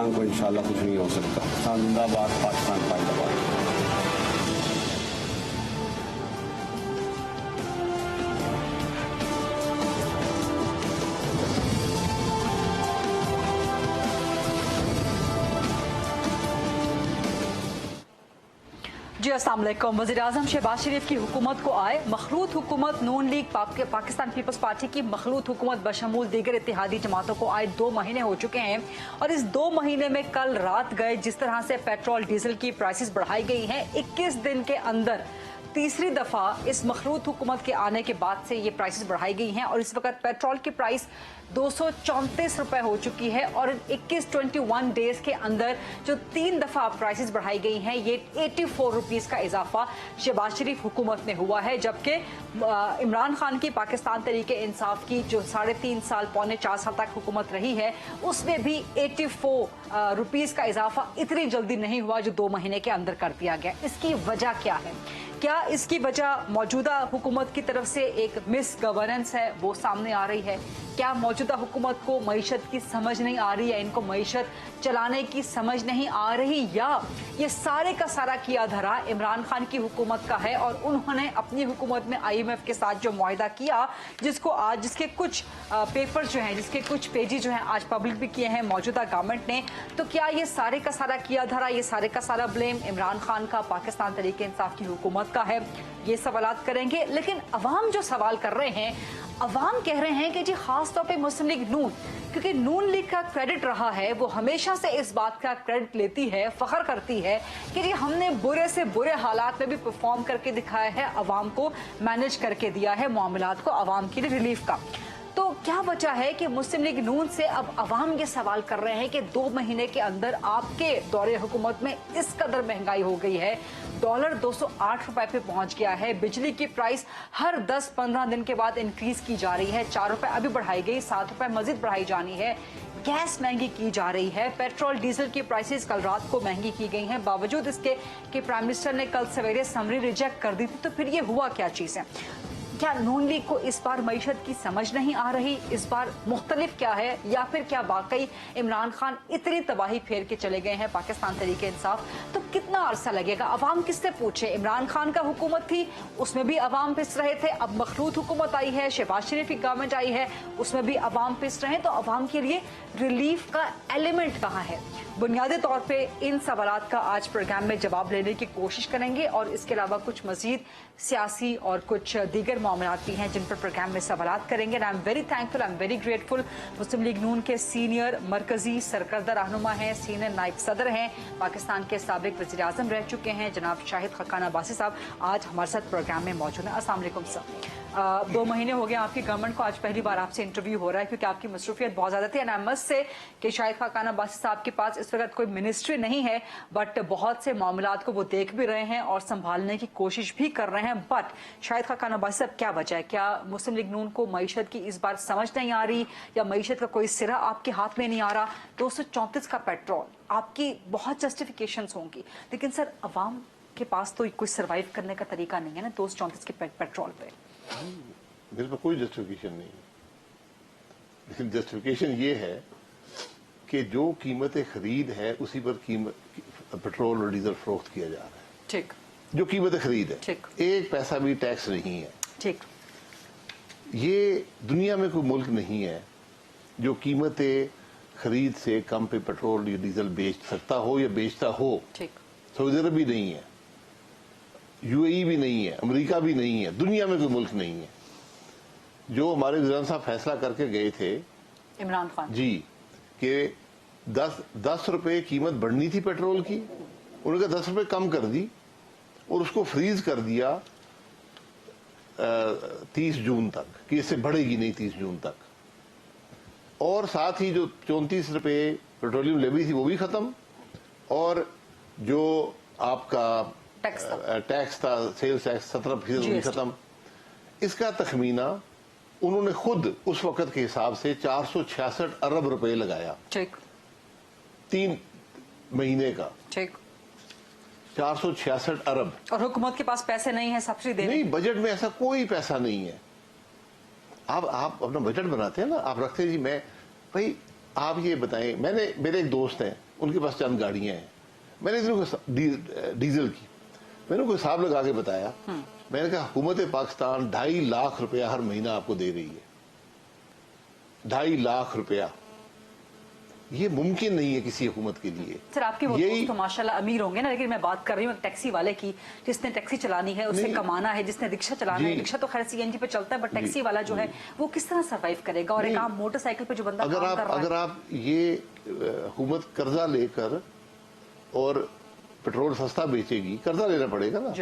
पाकिस्तान को इंशाल्लाह कुछ नहीं हो सकता। पाकिस्तान जिंदाबाद, पाकिस्तान जिंदाबाद। जी अस्सलाम वालेकुम। वज़ीर-ए-आज़म शहबाज शरीफ की हुकूमत को आए मखलूत हुकूमत नून लीग पाकिस्तान पीपल्स पार्टी की मखलूत हुकूमत बशमूल दीगर इत्तेहादी जमातों को आए 2 महीने हो चुके हैं और इस 2 महीने में कल रात गए जिस तरह से पेट्रोल डीजल की प्राइसेस बढ़ाई गई हैं 21 दिन के अंदर तीसरी दफा इस मखलूत हुकूमत के आने के बाद से ये प्राइसेस बढ़ाई गई हैं और इस वक्त पेट्रोल की प्राइस 234 रुपए हो चुकी है और 21 डेज के अंदर जो 3 दफा प्राइसेस बढ़ाई गई हैं ये 84 रुपीस का इजाफा शहबाज शरीफ हुकूमत में हुआ है, जबकि इमरान खान की पाकिस्तान तरीके इंसाफ की जो 3.5 साल पौने 4 साल तक हुकूमत रही है उसमें भी 84 रुपीस का इजाफा इतनी जल्दी नहीं हुआ जो 2 महीने के अंदर कर दिया गया। इसकी वजह क्या है? क्या इसकी वजह मौजूदा हुकूमत की तरफ से एक मिस गवर्नेंस है वो सामने आ रही है? क्या मौजूदा हुकूमत को मईशत की समझ नहीं आ रही है, इनको मईशत चलाने की समझ नहीं आ रही, या ये सारे का सारा किया धरा इमरान खान की हुकूमत का है और उन्होंने अपनी हुकूमत में IMF के साथ जो मुआहिदा किया जिसको आज जिसके कुछ पेपर जो हैं जिसके कुछ पेजेस जो हैं आज पब्लिक भी किए हैं मौजूदा गवर्नमेंट ने, तो क्या ये सारे का सारा किया धरा ये सारे का सारा ब्लेम इमरान खान का पाकिस्तान तरीके इंसाफ की हुकूमत का है? ये सवालात करेंगे। लेकिन अवाम जो सवाल कर रहे हैं, अवाम कह रहे हैं कि जी खास तौर पे मुस्लिम लीग नून, क्योंकि नून लीग का क्रेडिट रहा है वो हमेशा से इस बात का क्रेडिट लेती है, फख्र करती है कि जी हमने बुरे से बुरे हालात में भी परफॉर्म करके दिखाया है, अवाम को मैनेज करके दिया है मामलात को, अवाम के लिए रिलीफ का। तो क्या वजह है कि मुस्लिम लीग नून से अब अवाम ये सवाल कर रहे हैं कि 2 महीने के अंदर आपके दौरे हुकूमत में इस कदर महंगाई हो गई है, डॉलर 208 रुपए पे पहुंच गया है, बिजली की प्राइस हर 10-15 दिन के बाद इंक्रीज की जा रही है, 4 रुपए अभी बढ़ाई गई, 7 रुपए मजीद बढ़ाई जानी है, गैस महंगी की जा रही है, पेट्रोल डीजल की प्राइसेस कल रात को महंगी की गई हैं, बावजूद इसके कि प्राइम मिनिस्टर ने कल सवेरे समरी रिजेक्ट कर दी थी। तो फिर ये हुआ क्या चीज है? क्या नून लीग को इस बार मईशत की समझ नहीं आ रही? इस बार मुख्तलिफ क्या है, या फिर क्या वाकई इमरान खान इतनी तबाही फेर के चले गए हैं पाकिस्तान तरीके इंसाफ? तो कितना अरसा लगेगा? अवाम किससे पूछे? इमरान खान का हुकूमत थी उसमें भी अवाम पिस रहे थे, अब मखलूत हुकूमत आई है, शहबाज शरीफ की गवर्नमेंट आई है उसमें भी अवाम पिस रहे हैं, तो अवाम के लिए रिलीफ का एलिमेंट कहाँ है? बुनियादी तौर पे इन सवालात का आज प्रोग्राम में जवाब लेने की कोशिश करेंगे और इसके अलावा कुछ मजीद सियासी और कुछ दीगर मामलात भी हैं जिन पर प्रोग्राम में सवालात करेंगे। I am very thankful, I am very grateful. Muslim League Noon के सीनियर मरकजी सरकर्दा रहनुमा हैं, सीनियर नायब सदर हैं, पाकिस्तान के साबिक वज़ीर आज़म रह चुके हैं जनाब शाहिद खकान अब्बासी साहब आज हमारे साथ प्रोग्राम में मौजूद हैं। अस्सलाम वालेकुम सर। 2 महीने हो गए आपकी गवर्नमेंट को, आज पहली बार आपसे इंटरव्यू हो रहा है क्योंकि आपकी मसरूफियत बहुत ज्यादा थी। एंड आई मस्ट से कि शाहिद खकान अब्बासी साहब के पास इस वक्त कोई मिनिस्ट्री नहीं है, बट बहुत से मामलात को वो देख भी रहे हैं और संभालने की कोशिश भी कर रहे हैं। बट शाहिद खकान अब्बासी साहब, क्या वजह है? क्या मुस्लिम लीग नून को मईशत की इस बार समझ नहीं आ रही या मईशत का कोई सिरा आपके हाथ में नहीं आ रहा? 234 का पेट्रोल, आपकी बहुत जस्टिफिकेशन होंगी, लेकिन सर अवाम के पास तो कोई सर्वाइव करने का तरीका नहीं है ना 234 के पेट्रोल पे। मेरे पास कोई जस्टिफिकेशन नहीं, लेकिन जस्टिफिकेशन ये है कि जो कीमत खरीद है उसी पर कीमत पेट्रोल और डीजल फरोख्त किया जा रहा है। ठीक, जो कीमत खरीद है, ठीक, 1 पैसा भी टैक्स नहीं है। ठीक, ये दुनिया में कोई मुल्क नहीं है जो कीमत खरीद से कम पे पेट्रोल या डीजल बेच सकता हो या बेचता हो। ठीक, सऊदी अरब भी नहीं है, UAE भी नहीं है, अमेरिका भी नहीं है, दुनिया में कोई मुल्क नहीं है। जो हमारे वज़ीर साहब फैसला करके गए थे इमरान खान जी कि 10 रुपए कीमत बढ़नी थी पेट्रोल की, उन्होंने कहा 10 रुपए कम कर दी और उसको फ्रीज कर दिया 30 जून तक कि इससे बढ़ेगी नहीं 30 जून तक। और साथ ही जो 34 रुपए पेट्रोलियम लेवी थी वो भी खत्म, और जो आपका टैक्स था सेल्स टैक्स 17% भी खत्म। इसका तखमीना उन्होंने खुद उस वक्त के हिसाब से 466 अरब रुपए लगाया। ठीक, 3 महीने का। ठीक, 466 अरब। और हुकूमत के पास पैसे नहीं है सब्सिडी देने? नहीं, बजट में ऐसा कोई पैसा नहीं है। आप अपना बजट बनाते हैं ना, आप रखते हैं जी मैं भाई आप ये बताएं, मेरे एक दोस्त हैं, उनके पास चंद गाड़ियां हैं, मैंने डीजल की मैंने उनको हिसाब लगा के बताया। मैंने कहा हुकूमत पाकिस्तान 2.5 लाख रुपया हर महीना आपको दे रही है, 2.5 लाख रुपया। ये मुमकिन नहीं है किसी हुकूमत के लिए। सर आपके वो दोस्त तो माशाल्लाह अमीर होंगे ना, लेकिन मैं बात कर रही हूँ टैक्सी वाले की, जिसने टैक्सी चलानी है, उससे कमाना है, जिसने रिक्शा चलाना है। रिक्शा तो खैर सीएनजी पे चलता है, बट टैक्सी वाला जो है वो किस तरह सर्वाइव करेगा? और एक आम मोटरसाइकिल पे जो बंदा काम कर रहा है। अगर आप ये हुकूमत कर्जा लेकर और पेट्रोल सस्ता बेचेगी, कर्जा लेना पड़ेगा ना।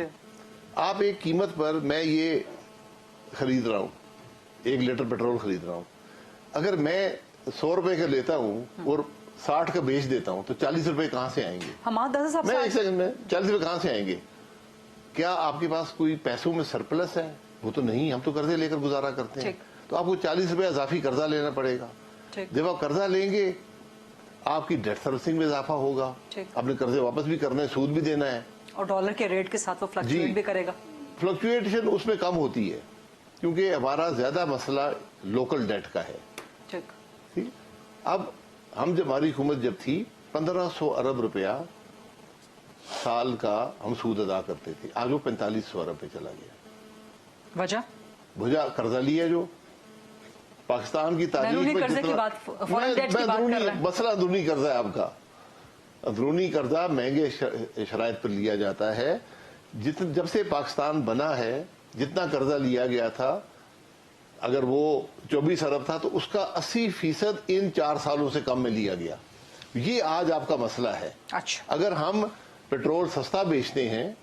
आप एक कीमत पर, मैं ये खरीद रहा हूँ, 1 लीटर पेट्रोल खरीद रहा हूँ, अगर मैं 100 रुपए का लेता हूँ और 60 का बेच देता हूँ, तो 40 रुपए कहाँ से आएंगे? मैं एक सेकंड में 40 रुपए कहाँ से आएंगे? क्या आपके पास कोई पैसों में सरप्लस है? वो तो नहीं, हम तो कर्जे लेकर गुजारा करते हैं। तो आपको 40 रुपए इजाफी कर्जा लेना पड़ेगा। जब आप कर्जा लेंगे, आपकी डेट सर्विसिंग में इजाफा होगा, अपने कर्जे वापस भी करना है, सूद भी देना है, और डॉलर के रेट के साथ वो फ्लक्चुएट भी करेगा। फ्लक्चुएशन उसमें कम होती है, क्योंकि हमारा ज्यादा मसला लोकल डेट का है। ठीक। अब हमारी हुकूमत जब थी, 1500 अरब रुपया साल का हम सूद अदा करते थे, आज वो 4500 अरब पे चला गया। वजह कर्जा लिया जो पाकिस्तान की तारीख में मसला अंदरूनी कर्जा है आपका। अंदरूनी कर्जा महंगे शराइत पर लिया जाता है। जब से पाकिस्तान बना है, जितना कर्जा लिया गया था, अगर वो 24 अरब था, तो उसका 80% इन 4 सालों से कम में लिया गया। ये आज आपका मसला है। अच्छा। अगर हम पेट्रोल सस्ता बेचते हैं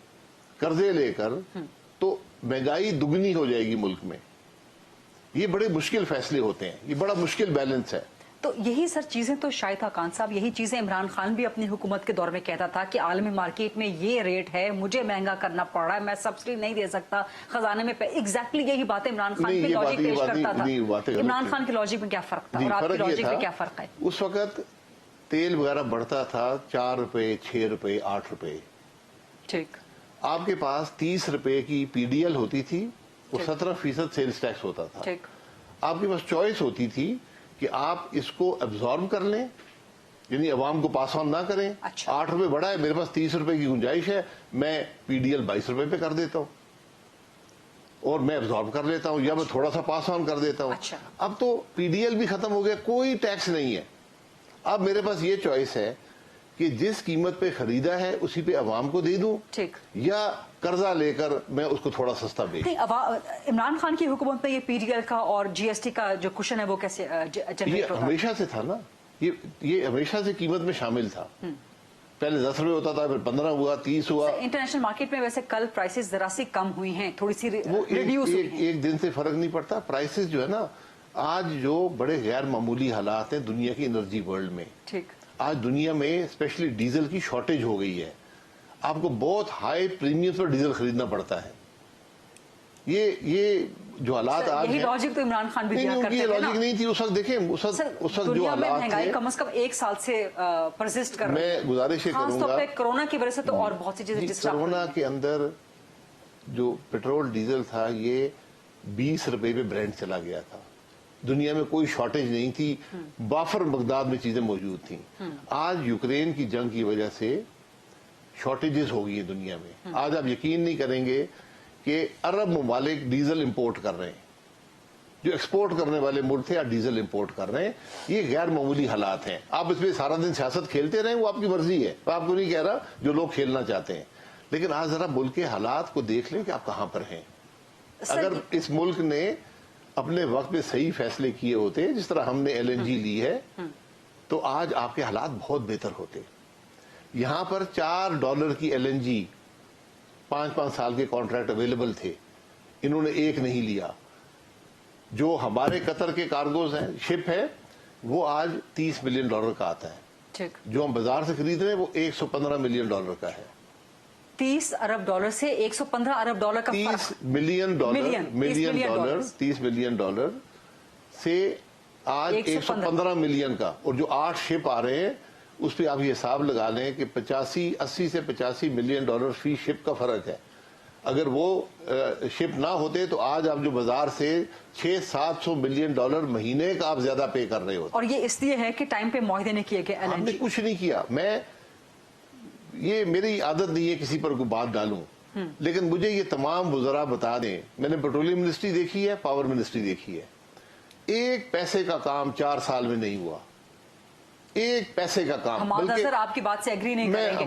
कर्जे लेकर, तो महंगाई दुगनी हो जाएगी मुल्क में। ये बड़े मुश्किल फैसले होते हैं, ये बड़ा मुश्किल बैलेंस है। तो यही सर चीजें तो शाहिद खान साहब, यही चीजें इमरान खान भी अपनी हुकूमत के दौर में कहता था कि आलमी मार्केट में ये रेट है, मुझे महंगा करना पड़ रहा है, मैं सब्सिडी नहीं दे सकता, खजाने में एग्जैक्टली यही बातें इमरान खान की लॉजिक पेश करता था। इमरान खान की लॉजिक में क्या फर्क था और आपकी लॉजिक में क्या फर्क है? उस वक्त तेल वगैरह बढ़ता था 4 रुपए, 6 रुपए, 8 रुपए। ठीक। आपके पास 30 रुपए की पीडीएल होती थी, वो 17% सेल्स टैक्स होता था। ठीक। आपके पास चॉइस होती थी कि आप इसको एब्जॉर्ब कर लें, यानी अवाम को पास ऑन ना करें। अच्छा। 8 रुपए बढ़ा है, मेरे पास 30 रुपए की गुंजाइश है, मैं पीडीएल 22 रुपए पे कर देता हूं और मैं एब्जॉर्ब कर लेता हूं, या मैं थोड़ा सा पास ऑन कर देता हूं। अच्छा। अब तो पीडीएल भी खत्म हो गया, कोई टैक्स नहीं है। अब मेरे पास ये चॉइस है कि जिस कीमत पे खरीदा है उसी पे अवाम को दे दूं, ठीक, या कर्जा लेकर मैं उसको थोड़ा सस्ता बेच। इमरान खान की हुकूमत में ये पीडीएल का और जीएसटी का जो कुशन है वो कैसे जनरेट होता? हमेशा से था ना, ये हमेशा से कीमत में शामिल था। पहले 10 रुपए होता था, फिर 15 हुआ, 30 हुआ। इंटरनेशनल मार्केट में वैसे कल प्राइसेस जरा सी कम हुई हैं, थोड़ी सी रिड्यूस हुई हैं। एक दिन से फर्क नहीं पड़ता। प्राइसेस जो है ना, आज जो बड़े गैर मामूली हालात हैं दुनिया की एनर्जी वर्ल्ड में। ठीक। आज दुनिया में स्पेशली डीजल की शॉर्टेज हो गई है, आपको बहुत हाई प्रीमियम पर डीजल खरीदना पड़ता है। ये जो हालात आज यही लॉजिक तो इमरान खान भी दिया करते थे ना। लॉजिक नहीं थी उस वक्त। देखें उस वक्त जो हालात महंगाई कम से कम 1 साल से परसिस्ट कर रही है। मैं गुजारिश करूंगा, कोरोना की वजह से तो और बहुत सी चीजें डिस्टर्ब। कोरोना के अंदर जो पेट्रोल डीजल था, ये 20 रुपए पे ब्रांड चला गया था। दुनिया में कोई शॉर्टेज नहीं थी, बाफर मकदार में चीजें मौजूद थी। आज यूक्रेन की जंग की वजह से शॉर्टेजेस हो गई है दुनिया में। आज आप यकीन नहीं करेंगे कि अरब ममालिक डीजल इंपोर्ट कर रहे हैं। जो एक्सपोर्ट करने वाले मुल्क थे आज डीजल इंपोर्ट कर रहे हैं। ये गैर मामूली हालात हैं। आप इसमें सारा दिन सियासत खेलते रहें, वो आपकी मर्जी है, मैं आपको नहीं कह रहा जो लोग खेलना चाहते हैं। लेकिन आज जरा मुल्क के हालात को देख लें कि आप कहां पर हैं। अगर इस मुल्क ने अपने वक्त में सही फैसले किए होते, जिस तरह हमने एलएनजी ली है, तो आज आपके हालात बहुत बेहतर होते। यहां पर $4 की एलएनजी 5-5 साल के कॉन्ट्रैक्ट अवेलेबल थे, इन्होंने एक नहीं लिया। जो हमारे कतर के कार्गोज हैं, शिप है, वो आज $30 मिलियन का आता है। ठीक। जो हम बाजार से खरीद रहे हैं वो $115 मिलियन का है। $30 अरब से $115 अरब का $30 मिलियन $30 मिलियन से आज 115 मिलियन का। और जो 8 शिप आ रहे हैं उस पर आप ये हिसाब लगा लें कि 80 से $85 मिलियन फी शिप का फर्क है। اگر وہ شپ نہ ہوتے تو آج آپ جو بازار سے 600-700 ملین ڈالر مہینے کا آپ زیادہ پے کر رہے ہوتے. اور یہ اس لیے ہے کہ ٹائم پہ معاہدے نہیں کیے گئے. ہم نے کچھ نہیں کیا. یہ میری عادت نہیں ہے کسی پر کوئی بات ڈالوں, لیکن مجھے یہ تمام وزراء بتا دیں, میں نے پیٹرولیم منسٹری دیکھی ہے, پاور منسٹری دیکھی ہے, ایک پیسے کا کام 4 سال میں نہیں ہوا. ایک پیسے کا کام. حماد اظہر آپ کی بات سے ایگری نہیں کریں گے.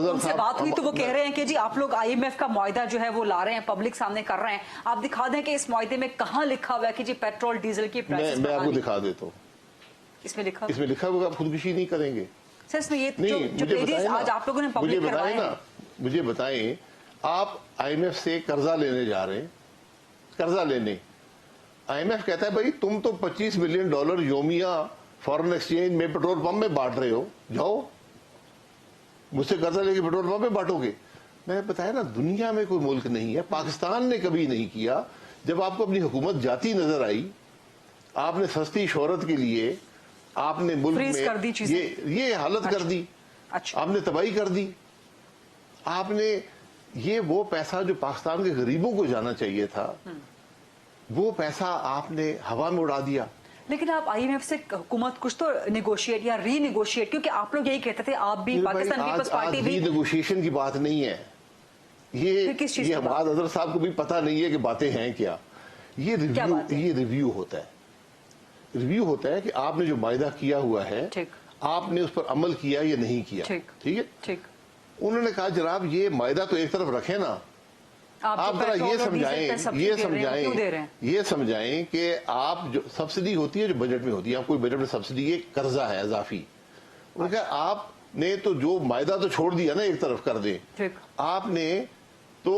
ان سے بات ہوئی تو وہ کہہ رہے ہیں کہ جی آپ لوگ آئی ایم ایف کا معاہدہ جو ہے وہ لا رہے ہیں, پبلک سامنے کر رہے ہیں, آپ دکھا دیں کہ اس معاہدے میں کہاں لکھا ہوا ہے کہ جی پیٹرول ڈیزل کی پرائسز میں آپ کو دکھا دیتا ہوں. اس میں لکھا ہوگا, آپ خودکشی نہیں کریں گے سر. اس میں یہ جو پیجز آج آپ لوگوں نے پبلک کروائے ہیں. مجھے بتائیں, آپ آئی ایم ایف سے قرضہ لینے جا رہے ہیں, قرضہ لینے, آئی ایم ایف کہتا ہے بھائی تم تو 25 ملین ڈالر یومیہ فارن ایکسچینج میں پیٹرول پمپ میں بانٹ رہے ہو, جاؤ مجھ سے قرضہ لے کے پیٹرول پمپ میں بانٹو گے. میں نے بتایا نا, دنیا میں کوئی ملک نہیں ہے, پاکستان نے کبھی نہیں کیا. جب آپ کو اپنی حکومت جاتی نظر آئی, آپ نے سستی شہرت کے لیے آپ نے ملک میں یہ حالت کر دی, آپ نے تباہی کر دی. آپ نے یہ وہ پیسہ جو پاکستان کے غریبوں کو جانا چاہیے تھا, وہ پیسہ آپ نے ہوا میں اڑا دیا. لیکن آپ آئی ایم ایف سے حکومت کچھ تو نیگوشیٹ یا ری نیگوشیٹ, کیونکہ آپ لوگ یہی کہتے تھے, آپ بھی پاکستان پیپلز پارٹی بھی. نیگوشیشن کی بات نہیں ہے یہ حماد اظہر صاحب کو بھی پتہ نہیں ہے کہ باتیں ہیں کیا. یہ ریویو ہوتا ہے. ریویو ہوتا ہے کہ آپ نے جو معاہدہ کیا ہوا ہے آپ نے اس پر عمل کیا یا نہیں کیا. ٹھیک ہے, انہوں نے کہا جناب یہ معاہدہ تو ایک طرف رکھیں نا, آپ ذرا یہ سمجھائیں کہ آپ جو سبسڈی ہوتی ہے جو بجٹ میں ہوتی ہے, آپ کوئی بجٹ میں سبسڈی ایک قرضہ ہے اضافی, انہوں نے کہا آپ نے تو جو معاہدہ تو چھوڑ دیا نا, ایک طرف کر دیں. آپ نے تو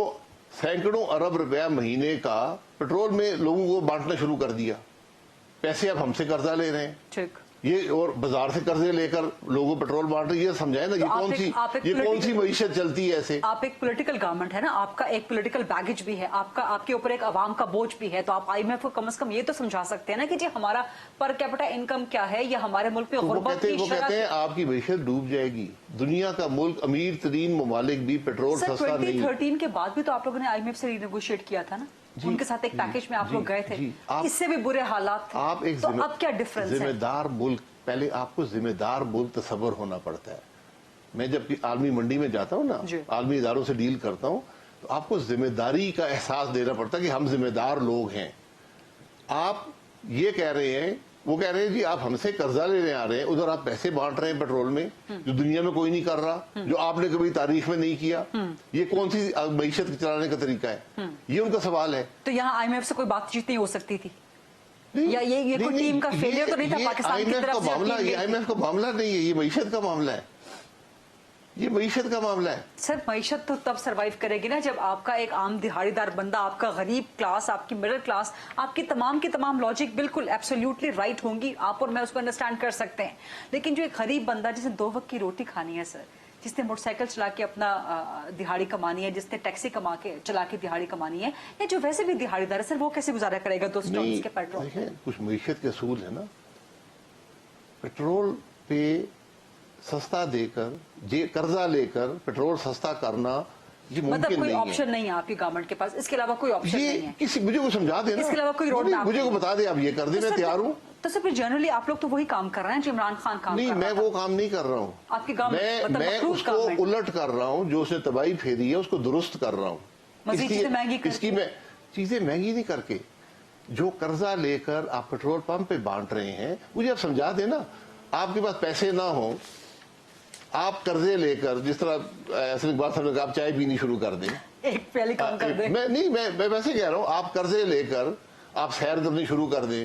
سینکڑوں ارب روپیہ مہینے کا پیٹرول میں لوگوں کو بانٹنا شروع کر دیا. پیسے آپ ہم سے قرضہ لے رہے ہیں, یہ اور بازار سے قرضے لے کر لوگوں پیٹرول بانٹ رہے ہیں. یہ سمجھائے نا یہ کون سی معیشت چلتی ہے ایسے. آپ ایک پولیٹیکل گورنمنٹ ہے نا, آپ کا ایک پولیٹیکل بیگیج بھی ہے, آپ کے اوپر ایک عوام کا بوجھ بھی ہے, تو آپ آئی ایم ایف کو کم از کم یہ تو سمجھا سکتے ہیں نا کہ جی ہمارا پر کیپٹا انکم کیا ہے, یا ہمارے ملک میں غربت کی شرح. وہ کہتے ہیں آپ کی معیشت ڈوب جائے گی. دنیا کا ملک امیر ترین ممالک بھی پیٹرول سستا نہیں. 2013 کے بعد بھی تو آپ لوگوں نے آئی ایم ایف سے ری نیگوشیٹ کیا تھا نا, ان کے ساتھ ایک پیکیج میں آپ لوگ گئے تھے, اس سے بھی برے حالات تھے. تو اب کیا ڈفرنس ہے؟ ذمہ دار ملک, پہلے آپ کو ذمہ دار ملک تصور ہونا پڑتا ہے. میں جب عالمی منڈی میں جاتا ہوں نا, عالمی اداروں سے ڈیل کرتا ہوں, تو آپ کو ذمہ داری کا احساس دینا پڑتا ہے کہ ہم ذمہ دار لوگ ہیں. آپ یہ کہہ رہے ہیں, وہ کہہ رہے ہیں جی آپ ہم سے قرضہ لینے آ رہے ہیں, ادھر آپ پیسے بانٹ رہے ہیں پیٹرول میں جو دنیا میں کوئی نہیں کر رہا, جو آپ نے کبھی تاریخ میں نہیں کیا. یہ کون سی معیشت چلانے کا طریقہ ہے؟ یہ ان کا سوال ہے. تو یہاں آئی ایم ایف سے کوئی بات چیت نہیں ہو سکتی تھی, یا یہ کوئی ٹیم کا فیلئر تو نہیں تھا پاکستان کی طرف سے؟ یہ آئی ایم ایف کا معاملہ نہیں ہے, یہ معیشت کا معاملہ ہے. یہ معیشت کا معاملہ ہے. سر معیشت تو تب سروائیو کرے گی نا جب آپ کا ایک عام دہاڑی دار بندہ, آپ کا غریب کلاس, آپ کی مڈل کلاس, آپ کی تمام لاجک بالکل ایبسولوٹلی رائٹ ہوں گی, آپ اور میں اس کو انڈرسٹینڈ کر سکتے ہیں. لیکن جو ایک غریب بندہ جس نے 2 وقت کی روٹی کھانی ہے سر, جس نے موٹر سائیکل چلا کے اپنا دہاڑی کمانی ہے, جس نے ٹیکسی چلا کے دہاڑی کمانی ہے, یا جو ویسے بھی دہاڑی دار ہے سر, وہ کیسے گزارا کرے گا 200 ٹن کے پیٹرول؟ دیکھیں کچھ معیشت کے اصول ہے نا. پیٹرول پہ سستا دے کر, قرضہ لے کر پیٹرول سستا کرنا یہ ممکن نہیں ہے. مطلب کوئی آپشن نہیں ہے آپ کی گورنمنٹ کے پاس, اس کے علاوہ کوئی آپشن نہیں ہے. مجھے کو سمجھا دے نا, اس کے علاوہ کوئی روڈ میپ, مجھے کو بتا دے آپ یہ کر دیں, میں تیار ہوں. تو سر پھر جنرلی آپ لوگ تو وہی کام کر رہے ہیں جو عمران خان کام کر رہا ہے. نہیں, میں وہ کام نہیں کر رہا ہوں. آپ کی گورنمنٹ میں اس کو الٹ کر رہا ہوں, جو اس نے تباہی پھیری ہے اس کو درست کر رہا ہوں. چیزیں مہنگی نہیں کر کے, جو قرضہ لے کر آپ پیٹرول پمپ پہ بانٹ رہے ہیں, مجھے آپ سمجھا دیں نا. آپ کے پاس پیسے نہ ہوں, آپ قرضے لے کر, جس طرح اصل اقبال صاحب نے کہا آپ چائے پینی شروع کر دیں, ایک پہلی کام کر دیں. میں ویسے کہہ رہا ہوں, آپ قرضے لے کر آپ سیر کرنی شروع کر دیں,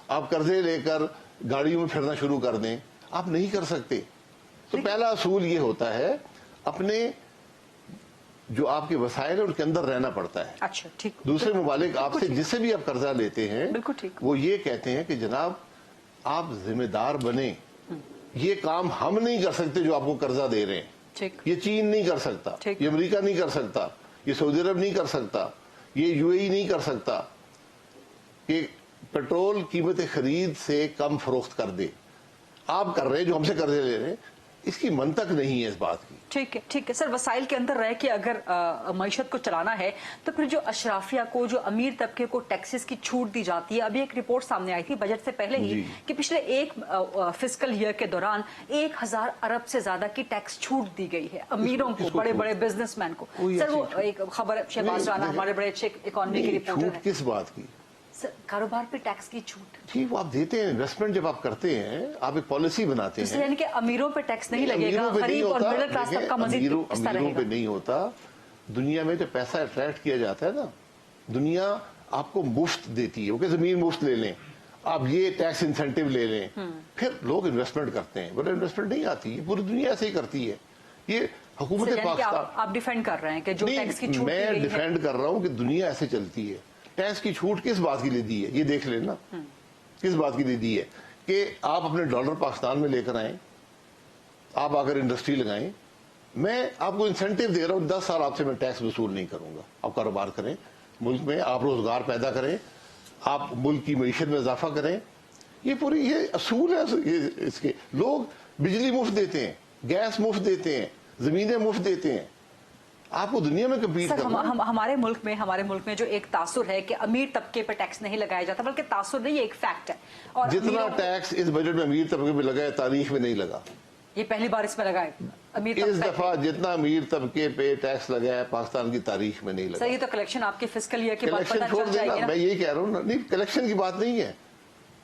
آپ قرضے لے کر گاڑیوں میں پھرنا شروع کر دیں. آپ نہیں کر سکتے. تو پہلا اصول یہ ہوتا ہے, اپنے جو آپ کے وسائل ہیں ان کے اندر رہنا پڑتا ہے. اچھا ٹھیک. دوسرے ممالک آپ سے جس سے بھی آپ قرضہ لیتے ہیں وہ یہ کہتے ہیں کہ جناب آپ ذمہ دار بنیں, یہ کام ہم نہیں کر سکتے جو آپ کو قرضہ دے رہے ہیں. یہ چین نہیں کر سکتا, یہ امریکہ نہیں کر سکتا, یہ سعودی عرب نہیں کر سکتا, یہ یو اے ای نہیں کر سکتا کہ پیٹرول قیمت خرید سے کم فروخت کر دے. آپ کر رہے ہیں جو ہم سے قرضے لے رہے ہیں. اس کی منطق نہیں ہے اس بات کی. ٹھیک ہے سر. وسائل کے اندر رہ کے اگر معیشت کو چلانا ہے تو پھر جو اشرافیہ کو, جو امیر طبقے کو ٹیکسز کی چھوٹ دی جاتی ہے, ابھی ایک رپورٹ سامنے آئی تھی بجٹ سے پہلے ہی کہ پچھلے ایک فسکل ایئر کے دوران 1000 ارب سے زیادہ کی ٹیکس چھوٹ دی گئی ہے امیروں کو, بڑے بڑے بزنس مین کو. سر وہ ایک خبر شہباز رانا ہمارے بڑے اچھے اکانومی کے رپورٹر ہیں. کس بات کی؟ کاروبار پہ ٹیکس کی چھوٹ. جی وہ آپ دیتے ہیں, انویسٹمنٹ جب آپ کرتے ہیں آپ ایک پالیسی بناتے ہیں, یعنی کہ امیروں پہ ٹیکس نہیں لگے گا, غریب اور مڈل کلاس طبقہ مزید امیروں پہ نہیں ہوتا. دنیا میں جو پیسہ اٹریکٹ کیا جاتا ہے نا, دنیا آپ کو مفت دیتی ہے, وہ کہ زمین مفت لے لیں, آپ یہ ٹیکس انسینٹیو لے لیں, پھر لوگ انویسٹمنٹ کرتے ہیں. بڑا انویسٹمنٹ نہیں آتی ہے, پوری دنیا ایسے ہی کرتی ہے. یہ حکومت پاکستان. آپ ڈیفینڈ کر رہے ہیں کہ جو ٹیکس کی چھوٹ میں ڈیفینڈ کر رہا ہوں کہ دنیا ایسے چلتی ہے. ٹیکس کی چھوٹ کس بات کی لیے دی ہے یہ دیکھ لینا, کس بات کی لیے دی ہے کہ آپ اپنے ڈالر پاکستان میں لے کر آئیں, آپ اگر انڈسٹری لگائیں, میں آپ کو انسینٹیو دے رہا ہوں 10 سال آپ سے میں ٹیکس وصول نہیں کروں گا, آپ کاروبار کریں ملک میں, آپ روزگار پیدا کریں, آپ ملک کی معیشت میں اضافہ کریں. یہ پوری یہ اصول ہے اس کے. لوگ بجلی مفت دیتے ہیں, گیس مفت دیتے ہیں, زمینیں مفت دیتے ہیں, آپ کو دنیا میں کمپیٹ کرنا. ہمارے ملک میں جو ایک تاثر ہے کہ امیر طبقے پہ ٹیکس نہیں لگایا جاتا, بلکہ تاثر نہیں, یہ ایک فیکٹ ہے. اور جتنا ٹیکس اس بجٹ میں امیر طبقے پہ لگا ہے تاریخ میں نہیں لگا. یہ پہلی بار اس میں لگا ہے اس دفعہ جتنا امیر طبقے پہ ٹیکس لگا ہے پاکستان کی تاریخ میں نہیں لگا. سر یہ تو کلیکشن آپ کے فسکل ایئر کے بعد کلیکشن چھوڑ دینا, میں یہی کہہ رہا ہوں. نہیں کلیکشن کی بات نہیں ہے,